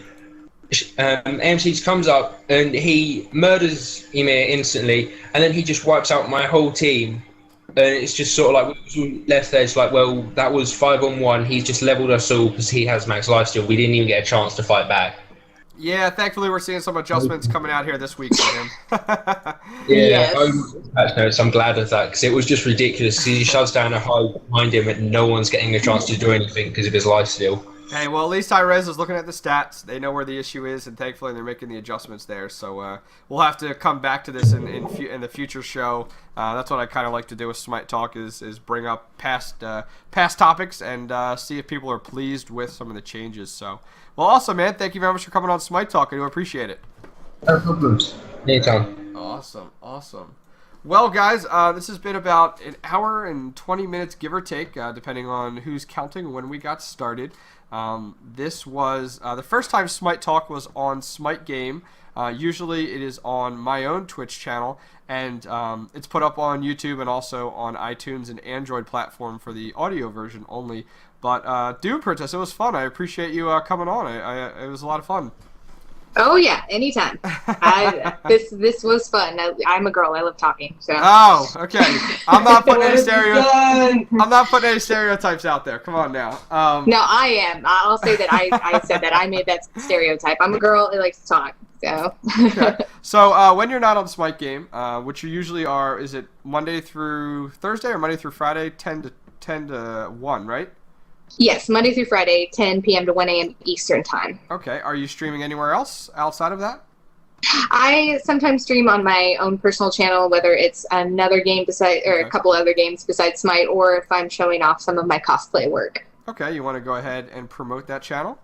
[SPEAKER 12] AMC comes up, and he murders Ymir instantly, and then he just wipes out my whole team, and it's just sort of we left there, it's well, that was 5-on-1, he's just leveled us all because he has max lifesteal, we didn't even get a chance to fight back.
[SPEAKER 1] Yeah, thankfully we're seeing some adjustments coming out here this week for him.
[SPEAKER 12] Yeah, yes. I'm glad of that because it was just ridiculous. He shoves down a hole behind him and no one's getting a chance to do anything because of his lifesteal.
[SPEAKER 1] Hey, well, at least Hi-Rez is looking at the stats. They know where the issue is, and thankfully they're making the adjustments there. So we'll have to come back to this in the future show. That's what I kind of like to do with Smite Talk is bring up past topics and see if people are pleased with some of the changes. So, well, awesome, man. Thank you very much for coming on Smite Talk. I do appreciate it.
[SPEAKER 12] No problems. Anytime.
[SPEAKER 1] Awesome. Well, guys, this has been about an hour and 20 minutes, give or take, depending on who's counting when we got started. This was the first time Smite Talk was on Smite Game. Usually it is on my own Twitch channel, and it's put up on YouTube and also on iTunes and Android platform for the audio version only. But DoomPrincess, it was fun. I appreciate you coming on. It was a lot of fun.
[SPEAKER 2] Oh yeah, anytime. This was fun. I'm a girl. I love talking. So.
[SPEAKER 1] Oh, okay. I'm not putting any stereotypes out there. Come on now.
[SPEAKER 2] No, I am. I'll say that I said that. I made that stereotype. I'm a girl that likes to talk. So.
[SPEAKER 1] Okay. So when you're not on Smite Game, which you usually are, is it Monday through Thursday or Monday through Friday, 10 to 1, right?
[SPEAKER 2] Yes, Monday through Friday, 10 p.m. to 1 a.m. Eastern Time.
[SPEAKER 1] Okay. Are you streaming anywhere else outside of that?
[SPEAKER 2] I sometimes stream on my own personal channel, whether it's another game a couple other games besides Smite, or if I'm showing off some of my cosplay work.
[SPEAKER 1] Okay. You want to go ahead and promote that channel?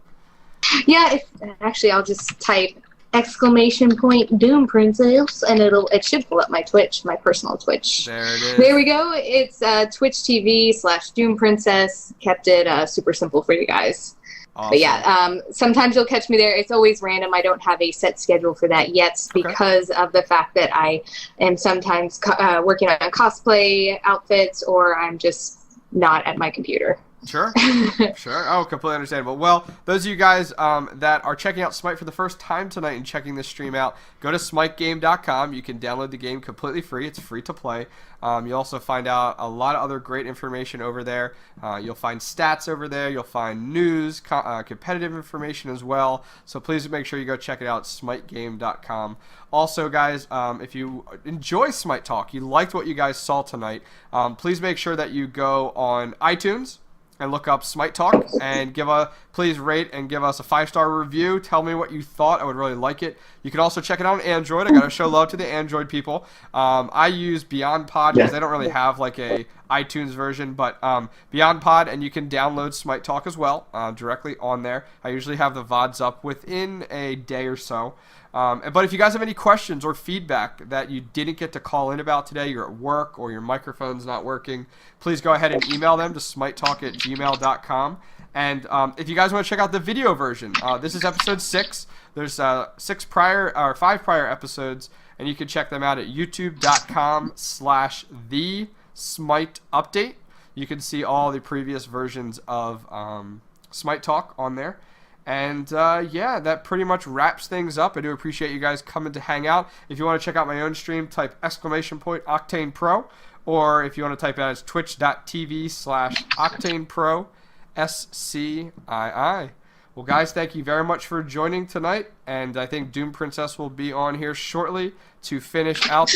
[SPEAKER 2] Yeah. Actually, I'll just type !DoomPrincess, and it should pull up my Twitch, my personal Twitch.
[SPEAKER 1] There it is.
[SPEAKER 2] There we go. It's Twitch TV /DoomPrincess. Kept it super simple for you guys.
[SPEAKER 1] Awesome.
[SPEAKER 2] But yeah, sometimes you'll catch me there. It's always random. I don't have a set schedule for that yet because of the fact that I am sometimes working on cosplay outfits, or I'm just not at my computer.
[SPEAKER 1] Sure. Oh, completely understandable. Well, those of you guys that are checking out Smite for the first time tonight and checking this stream out, go to smitegame.com. You can download the game completely free. It's free to play. You'll also find out a lot of other great information over there. You'll find stats over there. You'll find news, competitive information as well. So please make sure you go check it out, smitegame.com. Also, guys, if you enjoy Smite Talk, you liked what you guys saw tonight, please make sure that you go on iTunes and look up Smite Talk and please rate and give us a 5-star review. Tell me what you thought. I would really like it. You can also check it out on Android. I got to show love to the Android people. I use Beyond Pod because they don't really have like a iTunes version, but Beyond Pod, and you can download Smite Talk as well directly on there. I usually have the VODs up within a day or so. But if you guys have any questions or feedback that you didn't get to call in about today, you're at work or your microphone's not working, please go ahead and email them to smitetalk@gmail.com. And if you guys want to check out the video version, this is episode 6. There's 5 prior episodes, and you can check them out at youtube.com/the-smite-update. You can see all the previous versions of Smite Talk on there. And yeah, that pretty much wraps things up. I do appreciate you guys coming to hang out. If you want to check out my own stream, type !OctanePro. Or if you want to type it out, it's twitch.tv/OctanePro SCII. Well, guys, thank you very much for joining tonight. And I think DoomPrincess will be on here shortly to finish out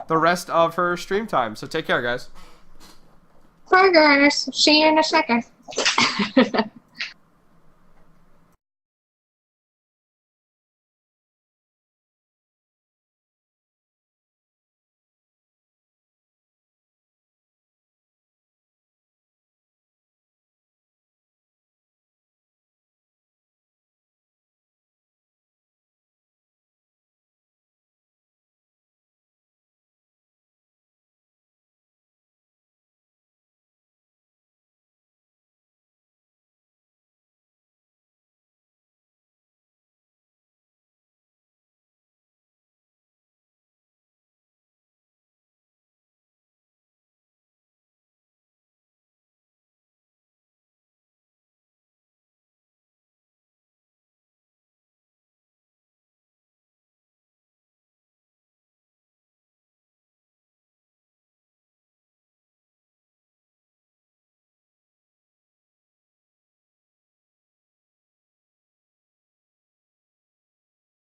[SPEAKER 1] the rest of her stream time. So take care, guys.
[SPEAKER 2] Bye, guys. See you in a second.